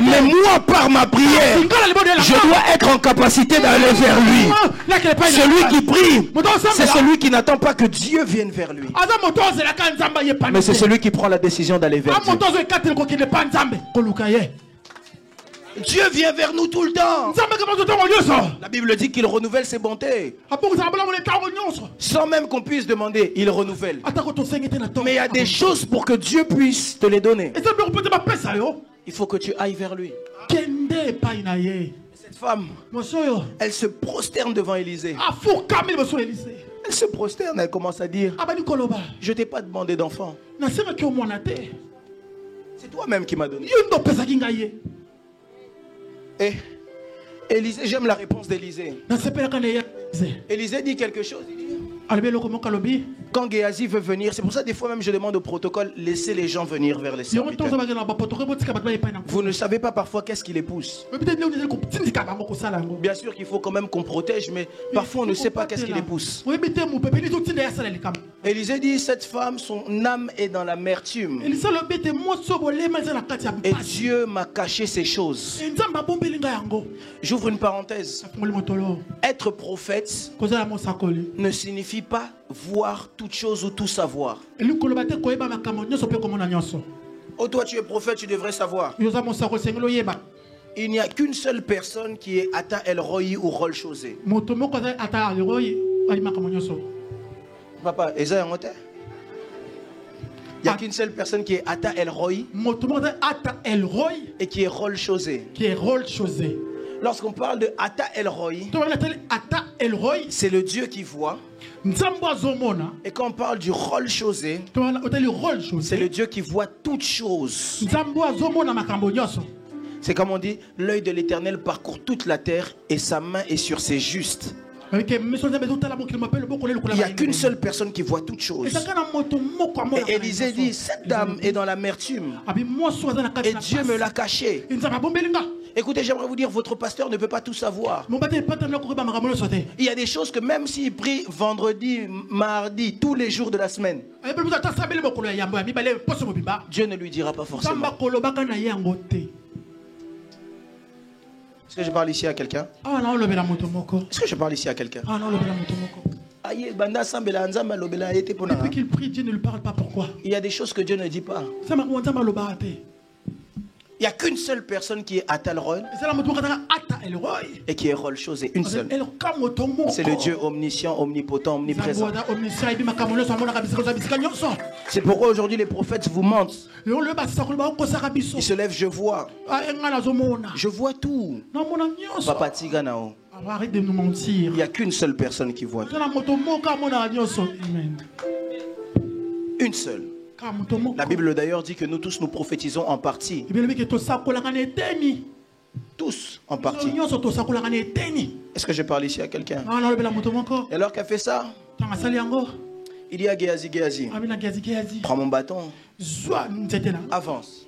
Mais moi, par ma prière, je dois être en capacité d'aller vers lui. Celui qui prie, c'est celui qui n'attend pas que Dieu vienne vers lui. Mais c'est celui qui prend la décision d'aller vers Dieu. Dieu vient vers nous tout le temps. La Bible dit qu'il renouvelle ses bontés. Sans même qu'on puisse demander, il renouvelle. Mais il y a des choses pour que Dieu puisse te les donner. Il faut que tu ailles vers lui. Cette femme, elle se prosterne devant Élisée. Elle se prosterne, elle commence à dire, je t'ai pas demandé d'enfant. C'est toi-même qui m'as donné. Et Élisée, j'aime la réponse d'Élisée. Élisée dit quelque chose. Quand Géasi veut venir, c'est pour ça des fois même je demande au protocole, laissez les gens venir vers les serviteurs. Vous ne savez pas parfois qu'est-ce qui les pousse. Bien sûr qu'il faut quand même qu'on protège, mais parfois on ne sait pas qu'est-ce qui les pousse. Élisée dit, cette femme, son âme est dans l'amertume. Et Dieu m'a caché ces choses. J'ouvre une parenthèse. Être prophète ne signifie pas voir toutes choses ou tout savoir. Oh, toi tu es prophète, tu devrais savoir. Il n'y a qu'une seule personne qui est Ata El Roi ou Rol Chosé. Papa, il n'y a qu'une seule personne qui est Ata El Roi et qui est Rol Chosé. Lorsqu'on parle de Ata El Roi, c'est le Dieu qui voit. Et quand on parle du Rol Chosé, c'est le Dieu qui voit toutes choses. C'est comme on dit, l'œil de l'Éternel parcourt toute la terre et sa main est sur ses justes. Il n'y a qu'une seule personne qui voit toutes choses. Et Élisée dit, cette dame est dans l'amertume. Et Dieu me l'a caché. Écoutez, j'aimerais vous dire, votre pasteur ne peut pas tout savoir. Il y a des choses que même s'il prie vendredi, mardi, tous les jours de la semaine, Dieu ne lui dira pas forcément. Est-ce que je parle ici à quelqu'un? Est-ce que je parle ici à quelqu'un? Depuis qu'il prie, Dieu ne lui parle pas. Pourquoi? Il y a des choses que Dieu ne dit pas. Il n'y a qu'une seule personne qui est Atal Rol et qui est Rol Chosé. Une seule. C'est le Dieu omniscient, omnipotent, omniprésent. C'est pourquoi aujourd'hui les prophètes vous mentent. Ils se lèvent, je vois. Je vois tout. Papa Tiganao. Arrête de nous mentir. Il n'y a qu'une seule personne qui voit tout. Une seule. La Bible d'ailleurs dit que nous tous nous prophétisons en partie. Tous en partie. Est-ce que je parle ici à quelqu'un? Et alors qu'elle fait ça, il y a Géasi. Prends mon bâton. Avance.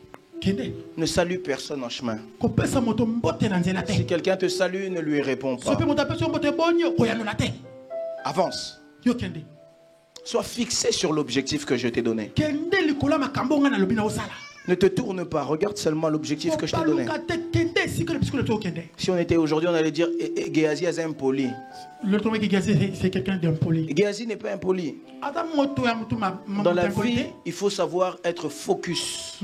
Ne salue personne en chemin. Si quelqu'un te salue, ne lui réponds pas. Avance. Sois fixé sur l'objectif que je t'ai donné. Ne te tourne pas, regarde seulement l'objectif que je t'ai donné. Si on était aujourd'hui, on allait dire Géasi est impoli. C'est quelqu'un d'impoli. Géasi n'est pas impoli. Dans la vie, il faut savoir être focus.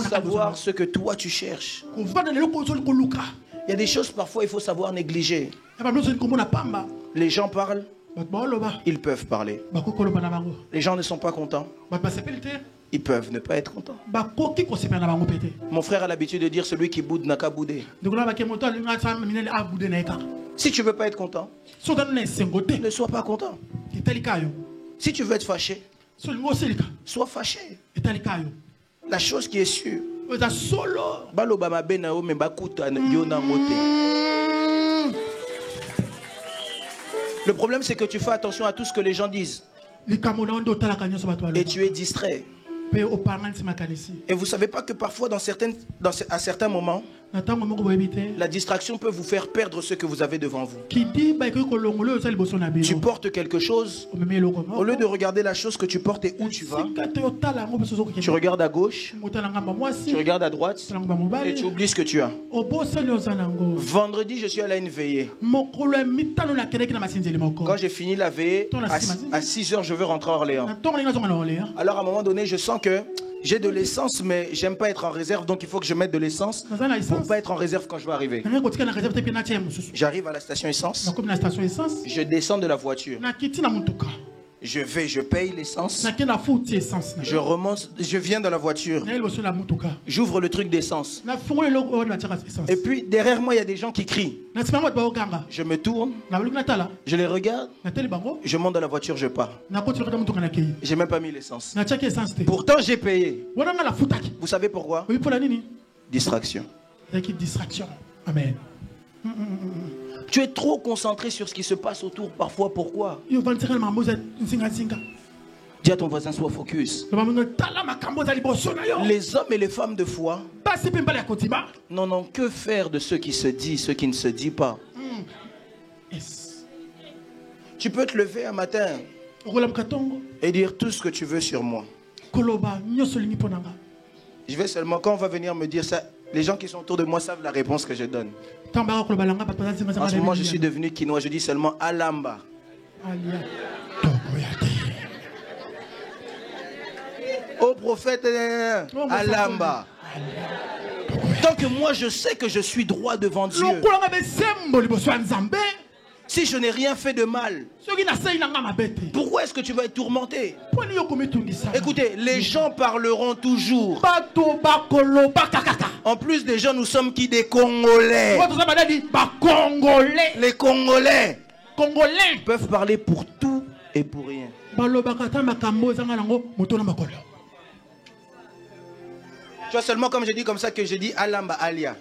Savoir ce que toi tu cherches. Il y a des choses parfois il faut savoir négliger. Les gens parlent. Ils peuvent parler. Les gens ne sont pas contents. Ils peuvent ne pas être contents. Mon frère a l'habitude de dire celui qui boude n'a qu'à bouder. Si tu ne veux pas être content, ne sois pas content. Si tu veux être fâché, sois fâché. La chose qui est sûre, le problème, c'est que tu fais attention à tout ce que les gens disent. Et tu es distrait. Et vous ne savez pas que parfois, à certains moments, la distraction peut vous faire perdre ce que vous avez devant vous. Tu portes quelque chose, au lieu de regarder la chose que tu portes et où tu vas, tu regardes à gauche, tu regardes à droite et tu oublies ce que tu as. Vendredi, je suis allé à une veillée. Quand j'ai fini la veillée, à 6 h, je veux rentrer à Orléans. Alors à un moment donné, je sens que j'ai de l'essence, mais j'aime pas être en réserve, donc il faut que je mette de l'essence pour pas être en réserve quand je vais arriver. J'arrive à la station essence, je descends de la voiture. Je paye l'essence. Je remonte, je viens dans la voiture. J'ouvre le truc d'essence. Et puis derrière moi, il y a des gens qui crient. Je me tourne, je les regarde, je monte dans la voiture, je pars. J'ai même pas mis l'essence. Pourtant, j'ai payé. Vous savez pourquoi? Distraction. Amen. Tu es trop concentré sur ce qui se passe autour parfois. Pourquoi? Dis à ton voisin, sois focus. Les hommes et les femmes de foi n'ont que faire de ce qui se dit, ce qui ne se dit pas. Tu peux te lever un matin et dire tout ce que tu veux sur moi. Je vais seulement, quand on va venir me dire ça, les gens qui sont autour de moi savent la réponse que je donne. En ce moment, je suis devenu quinois. Je dis seulement Alamba. Au prophète Alamba. Tant que moi je sais que je suis droit devant Dieu. Si je n'ai rien fait de mal, pourquoi est-ce que tu vas être tourmenté? Écoutez, les gens parleront toujours. En plus des gens, nous sommes qui? Des Congolais. Les Congolais peuvent parler pour tout et pour rien. Tu vois, seulement comme je dis comme ça que je dis Alamba Alia.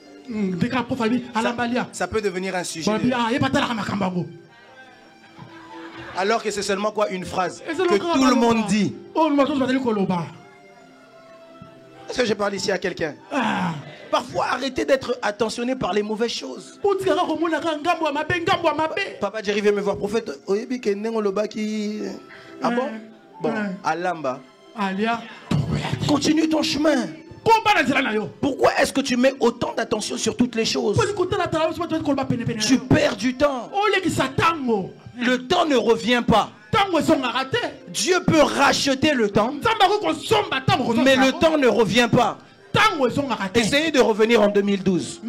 Ça peut devenir un sujet. Alors que c'est seulement quoi? Une phrase que tout le monde dit. Est-ce que je parle ici à quelqu'un? Parfois, arrêtez d'être attentionné par les mauvaises choses. Papa Jerry vient me voir, prophète. Ah bon? Bon, Alamba. Continue ton chemin. Pourquoi est-ce que tu mets autant d'attention sur toutes les choses? Tu perds du temps. Le temps ne revient pas. Dieu peut racheter le temps, mais le temps ne revient pas. Essayez de revenir en 2012.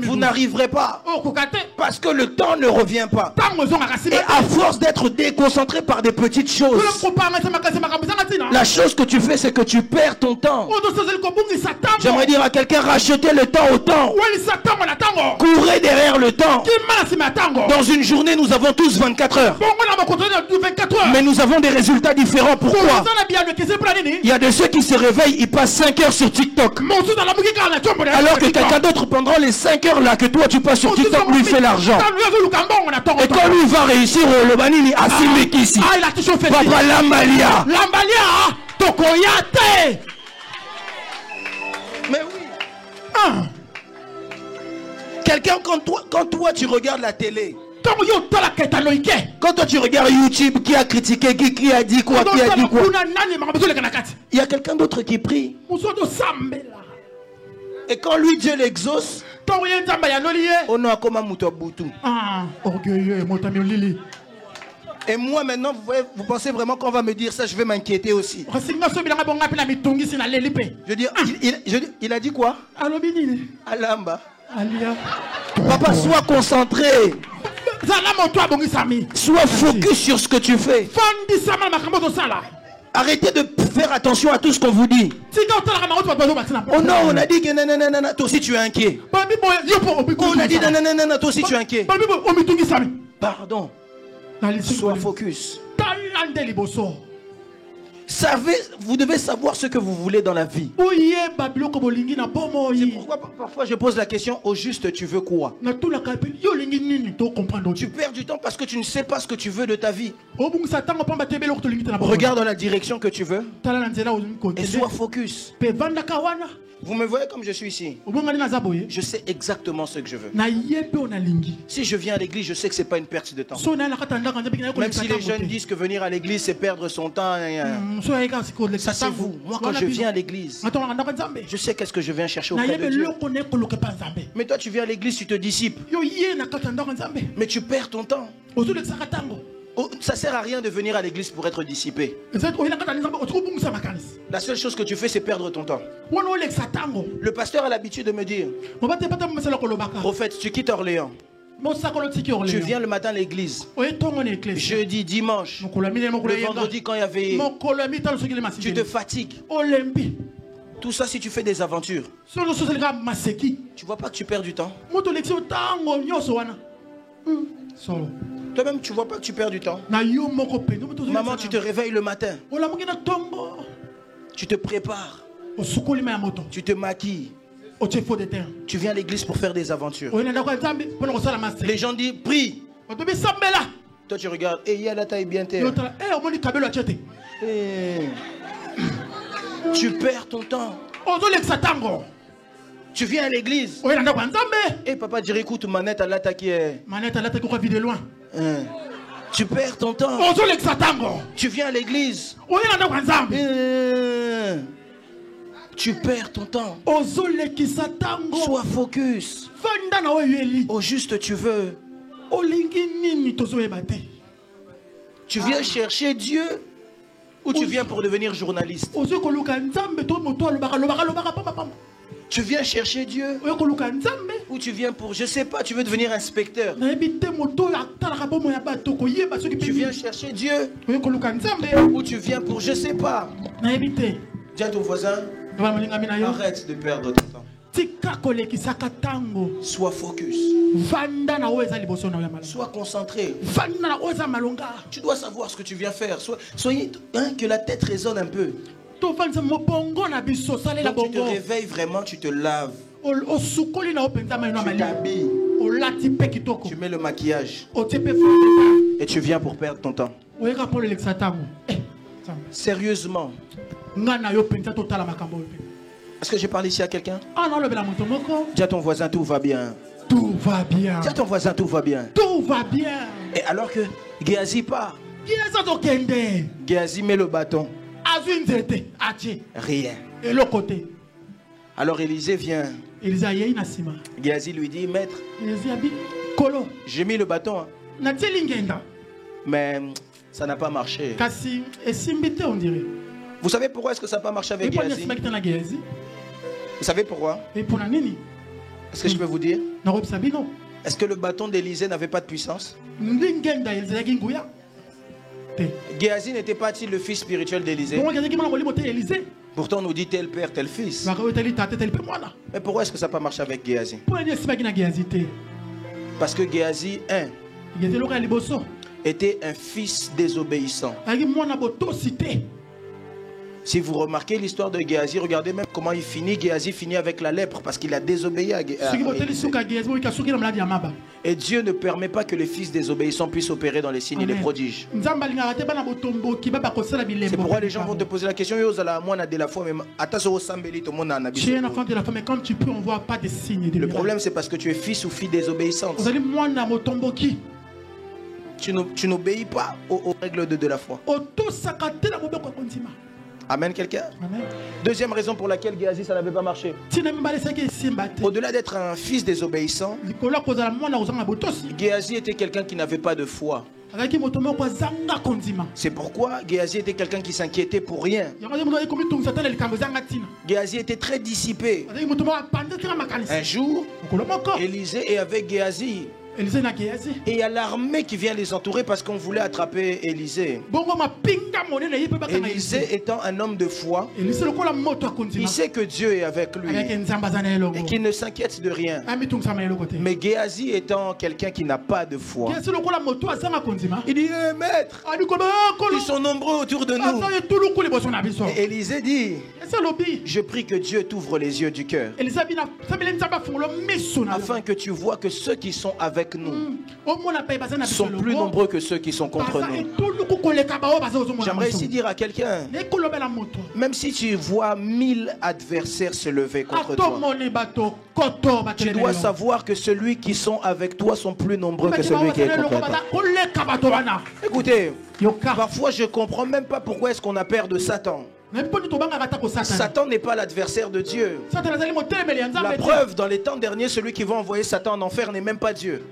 Vous n'arriverez pas. Parce que le temps ne revient pas. Et à force d'être déconcentré par des petites choses, la chose que tu fais, c'est que tu perds ton temps. J'aimerais dire à quelqu'un, rachetez le temps au temps. Courez derrière le temps. Dans une journée, nous avons tous 24 heures. Mais nous avons des résultats différents. Pourquoi? Il y a de ceux qui se réveillent, ils passent 5 heures sur TikTok. Alors que quelqu'un d'autre, pendant les 5 heures là que toi tu passes sur TikTok, lui fait l'argent. Et quand lui va réussir au Lobanini, à Simekisi, Papa Lambalia. Tokoyate. Mais oui. Quelqu'un, quand toi tu regardes la télé, quand toi tu regardes YouTube, qui a critiqué, qui a dit quoi, qui a dit quoi, il y a quelqu'un d'autre qui prie. Et quand lui Dieu l'exauce, on a comme un moutobutu. Et moi maintenant, vous pensez vraiment qu'on va me dire ça, je vais m'inquiéter aussi. Je veux dire, il a dit quoi? Alamba. Papa, sois concentré. Sois focus sur ce que tu fais. Arrêtez de faire attention à tout ce qu'on vous dit. Oh non, on a dit que nanana, toi aussi tu es inquiet. On a dit nanana, toi aussi tu es inquiet. Pardon. Sois focus. Vous devez savoir ce que vous voulez dans la vie. C'est pourquoi parfois je pose la question, au juste tu veux quoi? Tu perds du temps parce que tu ne sais pas ce que tu veux de ta vie. Regarde dans la direction que tu veux et sois focus. Vous me voyez comme je suis ici. Je sais exactement ce que je veux. Si je viens à l'église, je sais que ce n'est pas une perte de temps. Même si les jeunes disent que venir à l'église c'est perdre son temps. Ça c'est vous. Moi quand je viens à l'église, je sais qu'est-ce que je viens chercher auprès de Dieu. Mais toi tu viens à l'église, tu te dissipes. Mais tu perds ton temps. Ça sert à rien de venir à l'église pour être dissipé. La seule chose que tu fais c'est perdre ton temps. Le pasteur a l'habitude de me dire, prophète, tu quittes Orléans. Tu viens le matin à l'église, jeudi, dimanche, le vendredi quand il y avait, tu te fatigues. Tout ça si tu fais des aventures. Tu vois pas que tu perds du temps? Toi-même tu vois pas que tu perds du temps? Maman, tu te réveilles le matin, tu te prépares, tu te maquilles, tu viens à l'église pour faire des aventures. Les gens disent prie. Toi tu regardes, et il y a la taille bien terre. Tu perds ton temps. Tu viens à l'église. Et papa dirait écoute, manette à l'attaquer. Tu perds ton temps. Tu viens à l'église. Tu perds ton temps. Sois focus. Au juste tu veux. Tu viens chercher Dieu ou tu viens pour devenir journaliste? Tu viens chercher Dieu ou tu viens pour, je sais pas, tu veux devenir inspecteur? Tu viens chercher Dieu ou tu viens pour, je sais pas. Dis à ton voisin, arrête de perdre ton temps. Sois focus. Sois concentré. Tu dois savoir ce que tu viens faire. Soyez que la tête résonne un peu. Donc tu te réveilles vraiment, tu te laves. Tu t'habilles. Tu mets le maquillage. Et tu viens pour perdre ton temps. Sérieusement. Est-ce que j'ai parlé ici à quelqu'un? Dis à ton voisin, tout va bien. Tout va bien. Dis à ton voisin, tout va bien. Tout va bien. Et alors que Géasi part. Géasi met le bâton. Rien. Et l'autre côté. Alors Élisée vient. Géasi lui dit, maître, j'ai mis le bâton. Hein. Mais ça n'a pas marché. Vous savez pourquoi est-ce que ça n'a pas marché avec Géasi? Vous savez pourquoi? Est-ce que je peux vous dire? Est-ce que le bâton d'Élisée n'avait pas de puissance? Géasi n'était pas-il le fils spirituel d'Élisée? Pourtant on nous dit tel père, tel fils. Mais pourquoi est-ce que ça n'a pas marché avec Géasi? Parce que Géasi, était un fils désobéissant. Si vous remarquez l'histoire de Géasi, regardez même comment il finit. Géasi finit avec la lèpre parce qu'il a désobéi à Élisée. Et Dieu ne permet pas que les fils désobéissants puissent opérer dans les signes et les prodiges. C'est pourquoi les gens vont te poser la question. Mais quand tu peux, on ne voit pas des signes. Le problème, c'est parce que tu es fils ou fille désobéissante. Tu n'obéis pas aux règles de la foi. Amen, quelqu'un? Deuxième raison pour laquelle Géasi, ça n'avait pas marché. Au-delà d'être un fils désobéissant, Géasi était quelqu'un qui n'avait pas de foi. C'est pourquoi Géasi était quelqu'un qui s'inquiétait pour rien. Géasi était très dissipé. Un jour, Élisée est avec Géasi. Et il y a l'armée qui vient les entourer parce qu'on voulait attraper Élisée. Élisée étant un homme de foi, il sait que Dieu est avec lui et qu'il ne s'inquiète de rien. Mais Géasi étant quelqu'un qui n'a pas de foi, il dit, maître, ils sont nombreux autour de nous. Et Élisée dit, je prie que Dieu t'ouvre les yeux du cœur afin que tu vois que ceux qui sont avec nous sont plus nombreux que ceux qui sont contre nous. J'aimerais ici dire à quelqu'un, même si tu vois 1000 adversaires se lever contre toi, tu dois savoir que ceux qui sont avec toi sont plus nombreux que celui qui est contre toi. Écoutez, parfois je ne comprends même pas pourquoi est-ce qu'on a peur de Satan. Satan n'est pas l'adversaire de Dieu. La preuve, dans les temps derniers, celui qui va envoyer Satan en enfer n'est même pas Dieu,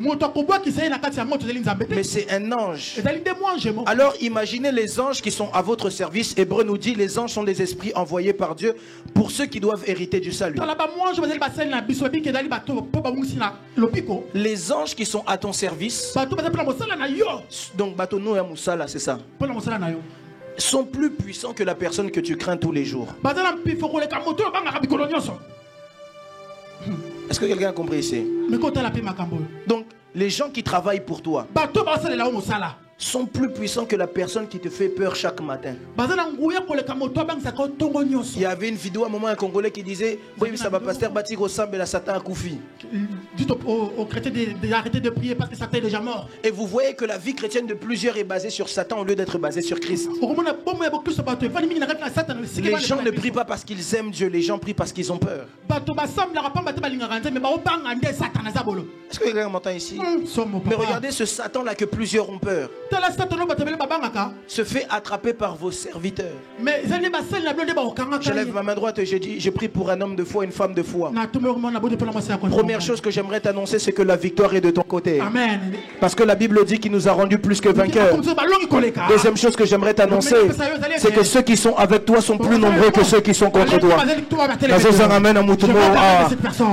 mais c'est un ange. Alors imaginez les anges qui sont à votre service. Hébreu nous dit, les anges sont des esprits envoyés par Dieu pour ceux qui doivent hériter du salut. Les anges qui sont à ton service, donc Batonou et Moussala, c'est ça, sont plus puissants que la personne que tu crains tous les jours. Est-ce que quelqu'un a compris ici? Donc, les gens qui travaillent pour toi sont plus puissants que la personne qui te fait peur chaque matin. Il y avait une vidéo à un moment, un Congolais qui disait, oui, ça va pasteur bâtir au Sambé, la Satan a Koufi. Dites aux chrétiens d'arrêter de prier parce que Satan est déjà mort. Et vous voyez que la vie chrétienne de plusieurs est basée sur Satan au lieu d'être basée sur Christ. Les gens ne prient pas parce qu'ils aiment Dieu, les gens prient parce qu'ils ont peur. Est-ce que quelqu'un m'entend ici? Mais regardez ce Satan là que plusieurs ont peur. se fait attraper par vos serviteurs. Je lève ma main droite et je prie pour un homme de foi, une femme de foi. Première chose que j'aimerais t'annoncer, c'est que la victoire est de ton côté. Amen. Parce que la Bible dit qu'il nous a rendus plus que vainqueurs. Deuxième chose que j'aimerais t'annoncer, c'est que ceux qui sont avec toi sont plus nombreux que ceux qui sont contre toi.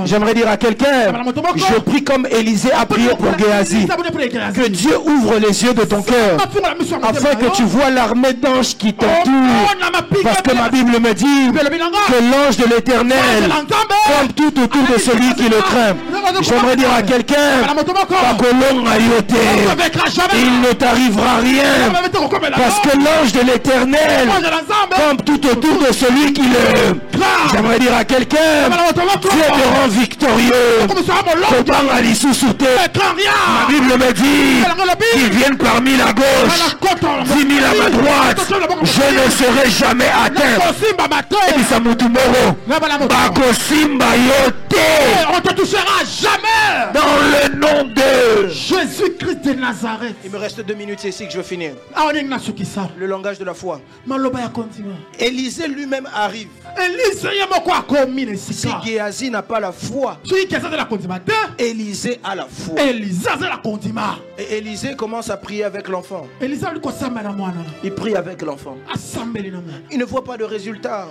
J'aimerais dire à quelqu'un, je prie comme Élisée a prié pour Géasi, que Dieu ouvre les yeux de ton cœur afin que tu vois l'armée d'anges qui t'entoure. Parce que ma Bible me dit que l'ange de l'Éternel campe tout autour de celui qui le craint. J'aimerais dire à quelqu'un, il ne t'arrivera rien, parce que l'ange de l'Éternel campe tout autour de celui qui le... J'aimerais dire à quelqu'un, Dieu te rend victorieux. Ma Bible me dit qu'ils viennent parmi la gauche, 10 000 à ma droite, je ne serai jamais atteint. On ne te touchera jamais. Dans le nom de Jésus-Christ de Nazareth. Il me reste 2 minutes, c'est ici que je veux finir. Le langage de la foi. Élisée lui-même arrive. Si Géasi n'a pas la foi, Élisée a la foi. Et Élisée commence à prier avec l'enfant. Il prie avec l'enfant. Il ne voit pas de résultat.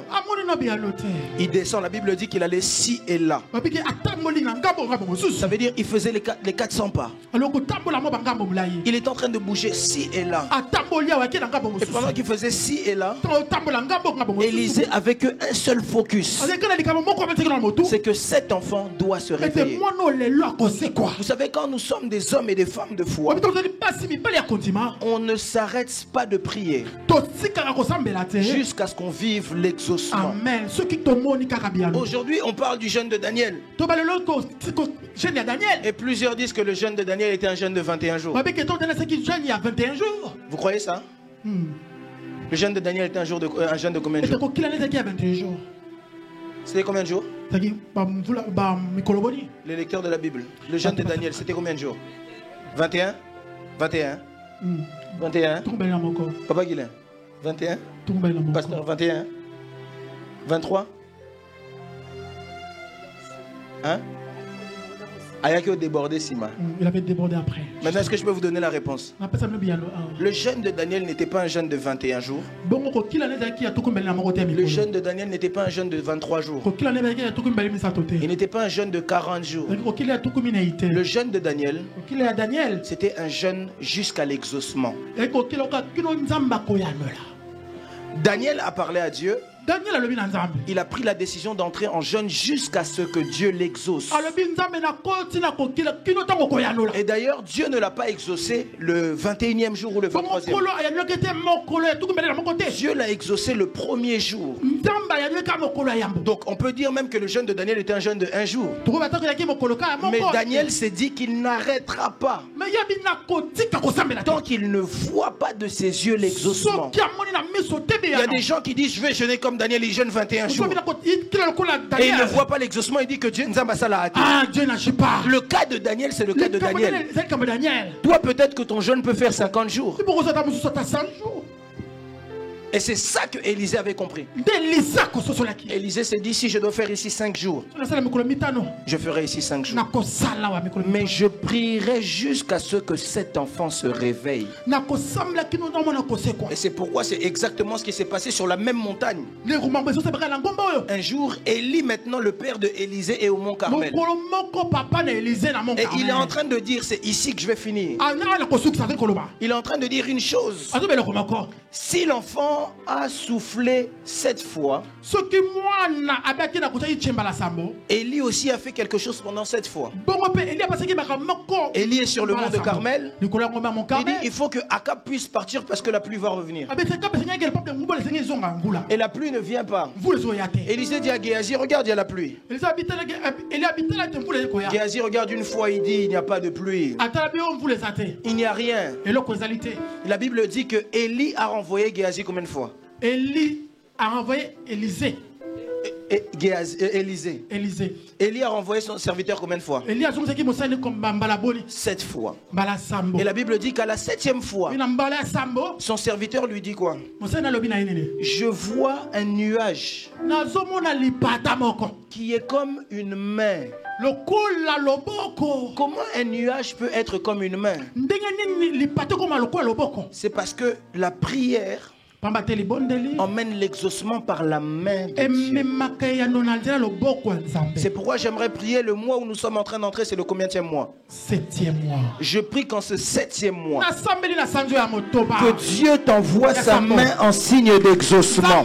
Il descend, la Bible dit qu'il allait ci et là. Ça veut dire qu'il faisait les 400 pas. Il est en train de bouger ci et là. Et pendant qu'il faisait ci et là, Élisée avait qu'un seul focus. C'est que cet enfant doit se réveiller. Vous savez, quand nous sommes des hommes et des femmes de foi, on ne s'arrête pas de prier jusqu'à ce qu'on vive l'exaucement. Aujourd'hui, on parle du jeûne de Daniel. Et plusieurs disent que le jeûne de Daniel était un jeûne de 21 jours. Vous croyez ça? Le jeûne de Daniel était un jeûne de combien de jours? C'était combien de jours? Les lecteurs de la Bible. Le jeûne de Daniel, c'était combien de jours? 21? 21? 21? Papa Guilain? 21? Pasteur, 21? 23? Hein? Ayakio débordé Sima. Il avait débordé après. Maintenant, est-ce que je peux vous donner la réponse? Le jeûne de Daniel n'était pas un jeûne de 21 jours. Le jeûne de Daniel n'était pas un jeûne de 23 jours. Il n'était pas un jeûne de 40 jours. Le jeûne de Daniel, c'était un jeûne jusqu'à l'exaucement. Daniel a parlé à Dieu. Il a pris la décision d'entrer en jeûne jusqu'à ce que Dieu l'exauce. Et d'ailleurs, Dieu ne l'a pas exaucé le 21e jour ou le 23e. Dieu l'a exaucé le premier jour. Donc on peut dire même que le jeûne de Daniel était un jeûne de 1 jour. Mais Daniel s'est dit qu'il n'arrêtera pas tant qu'il ne voit pas de ses yeux l'exaucement. Il y a des gens qui disent je vais jeûner comme Daniel, il jeûne 21 jours. Et il ne voit pas l'exaucement, il dit que Dieu n'agit pas. Le cas de Daniel, c'est le cas de Daniel. Toi, peut-être que ton jeûne peut faire 50 jours. Et c'est ça que Élisée avait compris. Élisée s'est dit, si je dois faire ici 5 jours, je ferai ici 5 jours. Mais je prierai jusqu'à ce que cet enfant se réveille. Et c'est pourquoi c'est exactement ce qui s'est passé sur la même montagne. Un jour, Élie, maintenant le père de Élisée, est au mont Carmel. Et il est en train de dire, c'est ici que je vais finir. Il est en train de dire une chose. Si l'enfant a soufflé 7 fois, Élie aussi a fait quelque chose pendant 7 fois. Élie est sur le mont de Carmel. Il dit il faut que Akab puisse partir parce que la pluie va revenir. Et la pluie ne vient pas. Élisée dit à Géasi, regarde, il y a la pluie. Géasi regarde une fois, il dit il n'y a pas de pluie. Il n'y a rien. La Bible dit que Élie a renvoyé Géasi combien de fois? Élie a renvoyé Élisée. Élisée. Élie a renvoyé son serviteur combien de fois? 7 fois. Et la Bible dit qu'à la 7e fois, son serviteur lui dit quoi? Je vois un nuage qui est comme une main. Comment un nuage peut être comme une main? C'est parce que la prière emmène l'exaucement par la main de Dieu. C'est pourquoi j'aimerais prier le mois où nous sommes en train d'entrer. C'est le combienième mois? 7e mois. Je prie qu'en ce 7e mois, que Dieu t'envoie sa main en signe d'exaucement.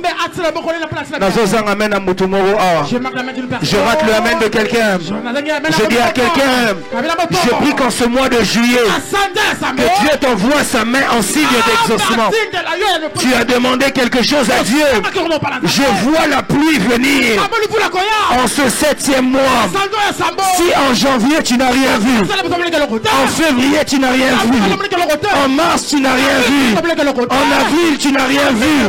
Je rate le amen de quelqu'un. Je dis à quelqu'un, je prie qu'en ce mois de juillet, que Dieu t'envoie sa main en signe d'exaucement. Tu as demandé quelque chose à Dieu. Je vois la pluie venir en ce 7e mois. Si en janvier tu n'as rien vu, en février tu n'as rien vu, en mars tu n'as rien vu, en avril tu n'as rien vu,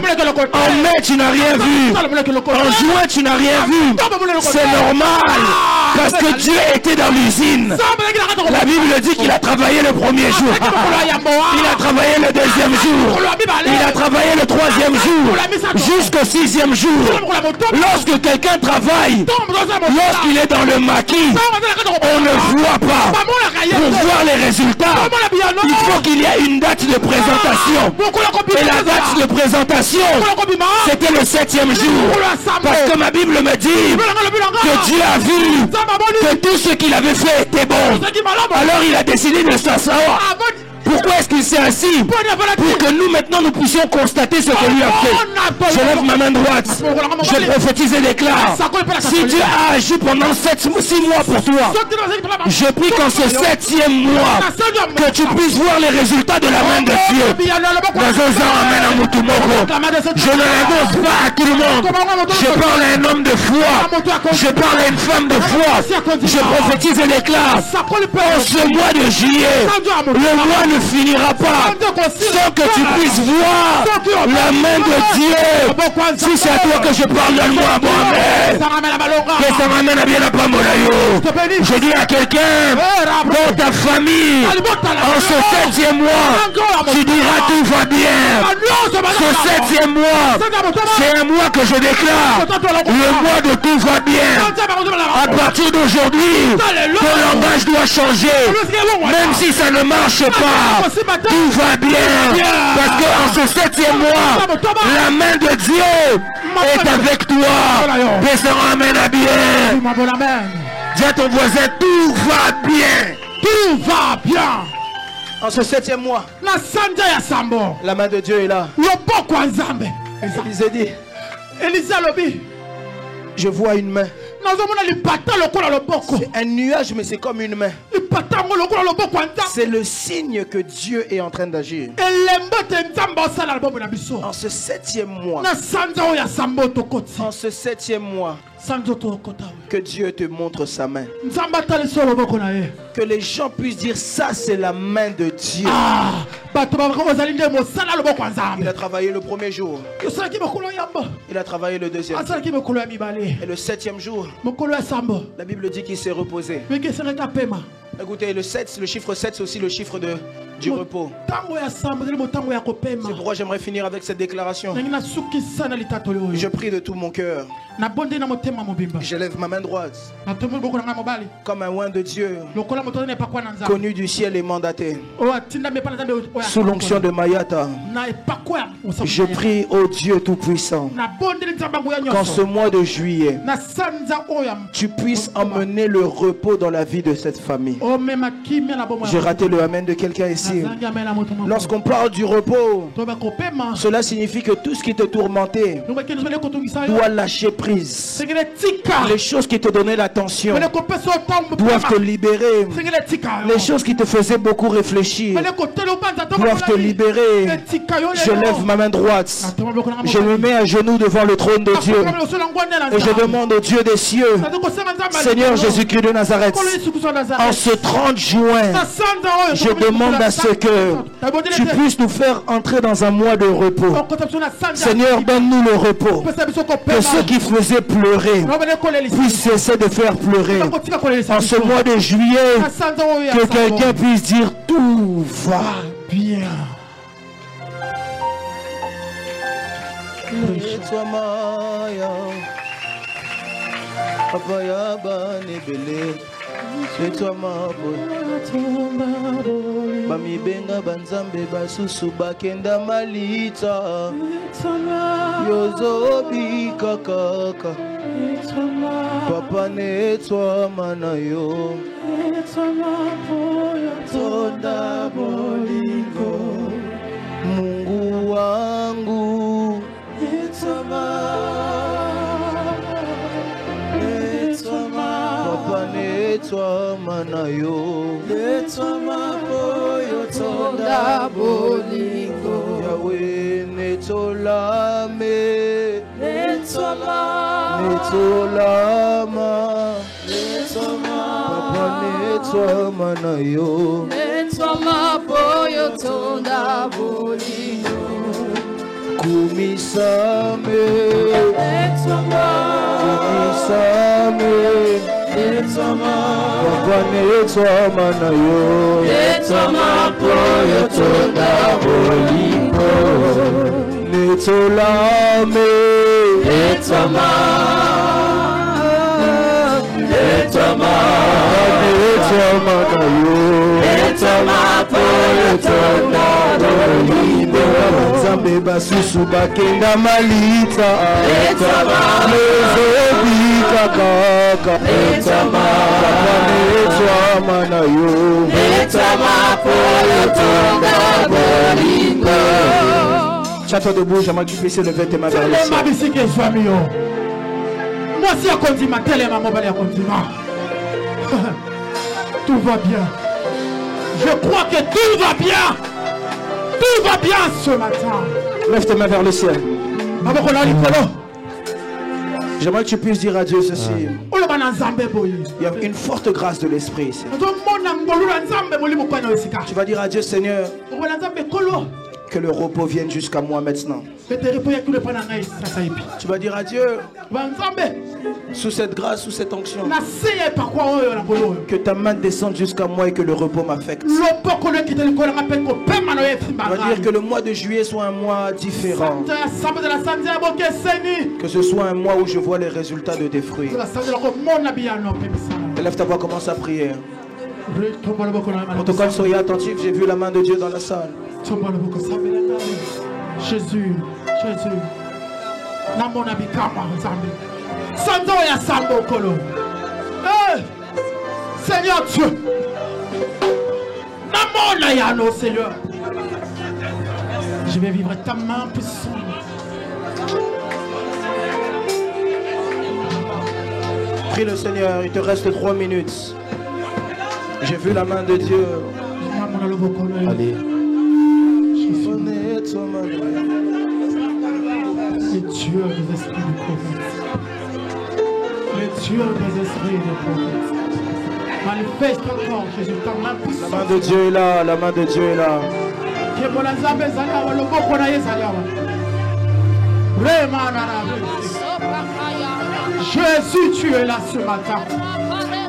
en mai tu n'as rien vu, en juin tu n'as rien vu, c'est normal parce que Dieu était dans l'usine. La Bible dit qu'il a travaillé le premier jour, il a travaillé le deuxième jour, il a travaillé le troisième jour, jusqu'au 6e jour. Lorsque quelqu'un travaille, lorsqu'il est dans le maquis, on ne voit pas. Pour voir les résultats, il faut qu'il y ait une date de présentation. Et la date de présentation, c'était le 7e jour. Parce que ma Bible me dit que Dieu a vu que tout ce qu'il avait fait était bon. Alors il a décidé de s'asseoir. Pourquoi est-ce qu'il s'est assis? Pour que nous maintenant nous puissions constater ce que lui a fait. Je lève ma main droite. Je prophétise et déclare. Si Dieu a agi pendant 6 mois pour toi, je prie qu'en ce 7e mois, que tu puisses voir les résultats de la main de Dieu. Je ne l'annonce pas à tout le monde. Je parle à un homme de foi. Je parle à une femme de foi. Je prophétise et déclare. En ce mois de juillet, le mois ne finira pas sans que tu puisses voir la main de Dieu. Si c'est à toi que je parle, donne-moi un bon amen. Que ça ramène à bien la Pamolayo. Je dis à quelqu'un, dans ta famille, en ce 7e mois, tu diras tout va bien. Ce 7e mois, c'est un mois que je déclare le mois de tout va bien. À partir d'aujourd'hui, ton langage doit changer. Même si ça ne marche pas, tout va bien. Parce qu'en ce 7e mois, la main de Dieu est avec toi. Et ça ramène à bien. Dis à ton voisin, tout va bien. Tout va bien. En ce 7e mois, la main de Dieu est là. Élisée dit, je vois une main. C'est un nuage, mais c'est comme une main. C'est le signe que Dieu est en train d'agir. En ce 7e mois, en ce 7e mois, que Dieu te montre sa main. Que les gens puissent dire, ça c'est la main de Dieu. Il a travaillé le premier jour. Il a travaillé le deuxième. Et le 7e jour, la Bible dit qu'il s'est reposé. Écoutez, le chiffre 7, c'est aussi le chiffre du repos. C'est pourquoi j'aimerais finir avec cette déclaration. Je prie de tout mon cœur. Je lève ma main droite comme un oint de Dieu, connu du ciel et mandaté, sous l'onction de Mayata. Je prie au Dieu Tout-Puissant qu'en ce mois de juillet, tu puisses emmener le repos dans la vie de cette famille. J'ai raté le amen de quelqu'un ici. Lorsqu'on parle du repos, cela signifie que tout ce qui te tourmentait doit lâcher prise. Les choses qui te donnaient l'attention doivent te libérer. Les choses qui te faisaient beaucoup réfléchir doivent te libérer. Je lève ma main droite. Je me mets à genoux devant le trône de Dieu. Et je demande au Dieu des cieux, Seigneur Jésus-Christ de Nazareth, en ce 30 juin, je demande à ce que tu puisses nous faire entrer dans un mois de repos. Seigneur, donne-nous le repos. Que ceux qui faisait pleurer puisse cesser de faire pleurer. En ce mois de juillet, que quelqu'un puisse dire tout va bien. Bamibenga banzambe basusu bakenda malita yozobi kakaka papa netwa mana yo tonda bolingo Mungu wangu Papa netwa mana yo tonda bolingo Yahweh netolame netolama Papa netwa mana yo tonda bolingo Kumisame Papa netwa mana yo tonda bolingo netolame netoma mana yo tonda bolingo Nzambe basusu bakenda malita lezobi kakaka Papa netwa mana yo tonda bolingo. Château debout, j'aimerais que tu puisses lever tes mains vers le ciel. Moi si à condiment, tel est ma mobile à condiment. Tout va bien. Je crois que tout va bien. Tout va bien ce matin. Lève tes mains vers le ciel. J'aimerais que tu puisses dire à Dieu ceci. Il y a une forte grâce de l'Esprit ici. Tu vas dire à Dieu, Seigneur, que le repos vienne jusqu'à moi maintenant. Tu vas dire à Dieu, sous cette grâce, sous cette onction, que ta main descende jusqu'à moi et que le repos m'affecte. Tu vas dire que le mois de juillet soit un mois différent. Que ce soit un mois où je vois les résultats de tes fruits. Élève ta voix, commence à prier. Protocole, soyez attentifs, j'ai vu la main de Dieu dans la salle. Jésus, Jésus. Namona bikama Nzambe. Sando ya sambo kolo. Seigneur Dieu. Namona ya no Seigneur. Je vais vivre ta main puissante. Prie le Seigneur, il te reste 3 minutes. J'ai vu la main de Dieu. Allez. Les Dieu des esprits de prophète. Les Dieu des esprits de prophète. Manifeste encore Jésus ta main puissante. La main de Dieu est là, la main de Dieu est là. Jésus, tu es là ce matin.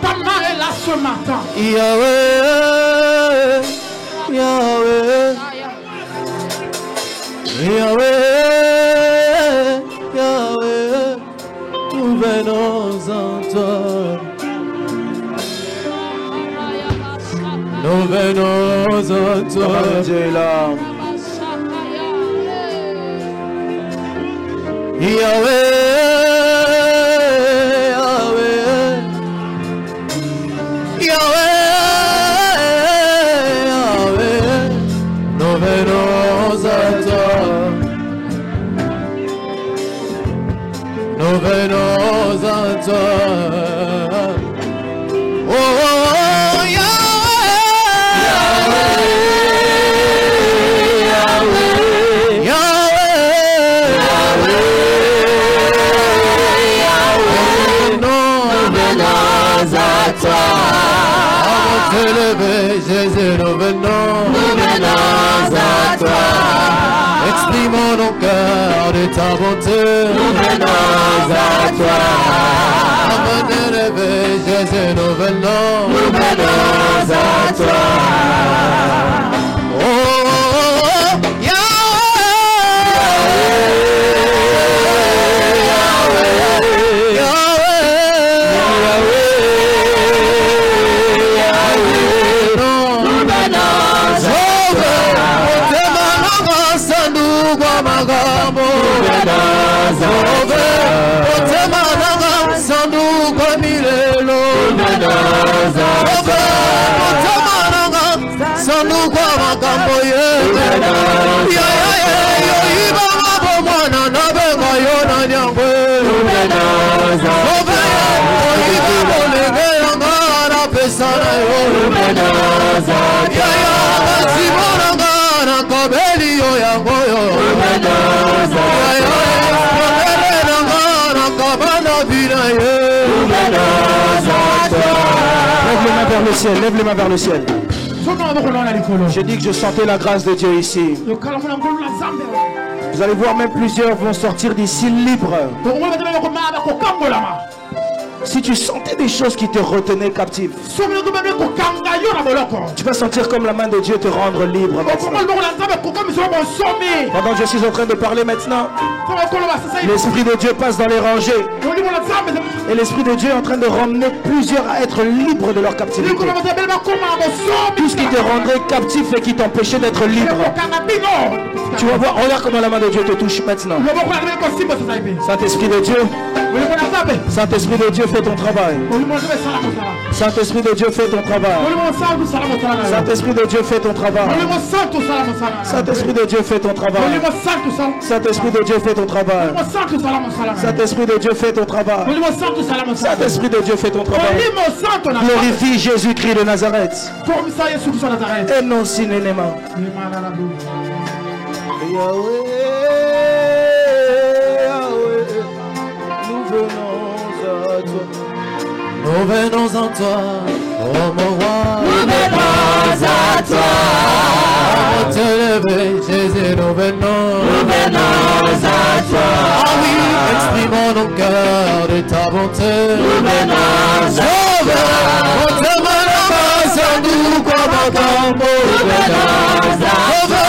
Ta main est là ce matin. Yahweh, Yahweh, Yahweh, Yahweh, nous venons en toi. Nous venons en toi. Dieu est là. Yahweh, Yahweh, Yahweh, Yahweh, nous venons à toi. Nous venons à toi. Oh, oh, oh, Yahweh, Yahweh, Yahweh, Yahweh, nous venons à toi. Jésus, nous venons à toi. Exprime exprimons nos cœurs de ta bonté. Nous venons à toi. Amenez l'éveil, Jésus, nous venons. Nous venons à toi. Oh, oh, oh, Yahweh, vers le ciel, lève les mains vers le ciel. J'ai dit que je sentais la grâce de Dieu ici. Vous allez voir, même plusieurs vont sortir d'ici libres. Si tu sentais des choses qui te retenaient captif, tu vas sentir comme la main de Dieu te rendre libre maintenant. Pendant que je suis en train de parler maintenant, l'Esprit de Dieu passe dans les rangées. Et l'Esprit de Dieu est en train de ramener plusieurs à être libres de leur captivité. Tout ce qui te rendrait captif et qui t'empêchait d'être libre. Tu vas voir, regarde comment la main de Dieu te touche maintenant. Saint-Esprit de Dieu, Saint-Esprit de Dieu, fais ton travail. Saint-Esprit de Dieu, fais ton travail. Saint-Esprit de Dieu, fais ton travail. Saint-Esprit de Dieu, fais ton travail. Saint-Esprit de Dieu, fais ton travail. Saint-Esprit de Dieu, fais ton travail. Saint-Esprit de Dieu, fais ton travail. Glorifie Jésus-Christ de Nazareth. Et non cinéma. Yahweh, Yahweh, nous venons à toi. Nous venons en toi, oh mon roi. Nous venons à toi. On te lever, Jésus, nous venons. Nous venons à toi. Ah oui, exprimons nos cœurs de ta bonté. Nous venons à toi. On te manque sans nous comme un campo. Nous venons à toi.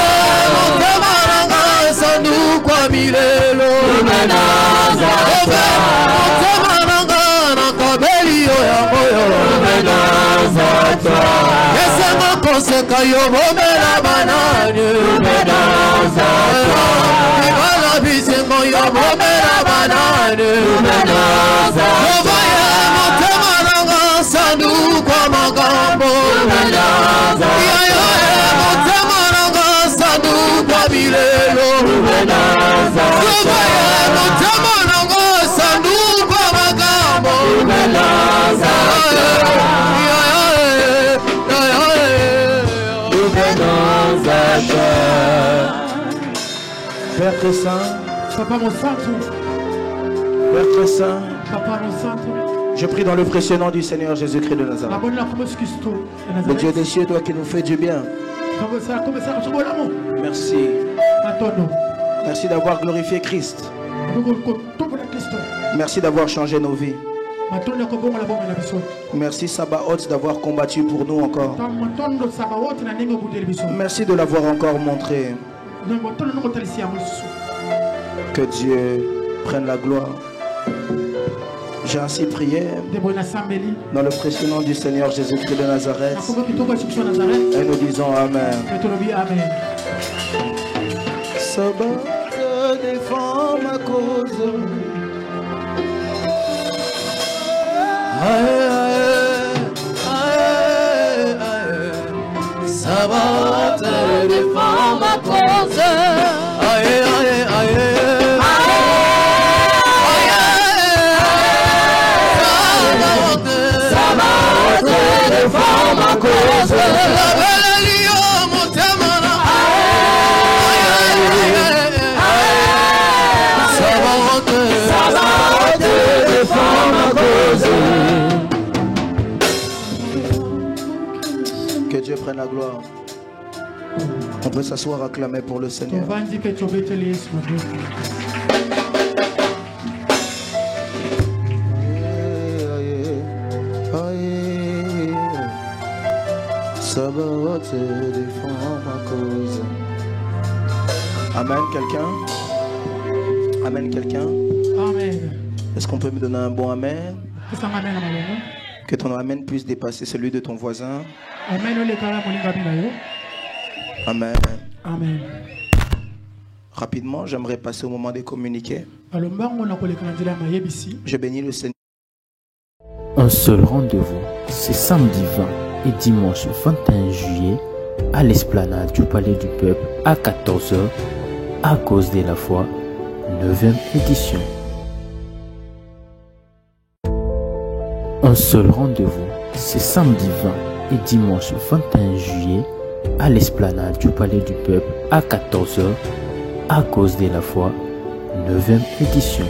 On te manque sans nous comme il est l'eau. Nous venons à toi. On te manque comme Elio Yamoyo. Nous venons à toi. Laissez-moi conseiller yo bomela banane. Nous venons à toi. Ibala bisengo yo bomela banane. Nous venons à toi. Motema nanga sandu kwa magambo. Nous venons à toi. Motema nanga sandu kwa bilelo. Nous venons à toi. Motema nanga sandu kwa magambo. Nous venons à toi. Nous venons à toi. Père très saint, Papa mon santo, Père très saint, Papa mon santo, je prie dans le précieux nom du Seigneur Jésus-Christ de Nazareth. Le Dieu des cieux, toi qui nous fais du bien. Merci. Merci d'avoir glorifié Christ. Merci d'avoir changé nos vies. Merci Sabaoth d'avoir combattu pour nous encore. Merci de l'avoir encore montré. Que Dieu prenne la gloire. J'ai ainsi prié dans le précieux nom du Seigneur Jésus-Christ de Nazareth. Et nous disons Amen. Sabaoth défend ma cause. Sabaoth défend ma cause. Sabaoth défend ma cause. Sabaoth défend ma cause. Que Dieu prenne la gloire. On peut s'asseoir, acclamer pour le Seigneur. Ça va te défendre ma cause. Amen, quelqu'un? Amen, quelqu'un? Amen. Est-ce qu'on peut me donner un bon amen? Que ton amen puisse dépasser celui de ton voisin. Amen. Amen. Amen. Rapidement, j'aimerais passer au moment des communiqués. Je bénis le Seigneur. Un seul rendez-vous, c'est samedi 20 et dimanche 21 juillet à l'esplanade du Palais du Peuple à 14h à cause de la foi, 9e édition. Un seul rendez-vous, c'est samedi 20 et dimanche 21 juillet à l'esplanade du Palais du Peuple à 14h à cause de la foi, 9e édition.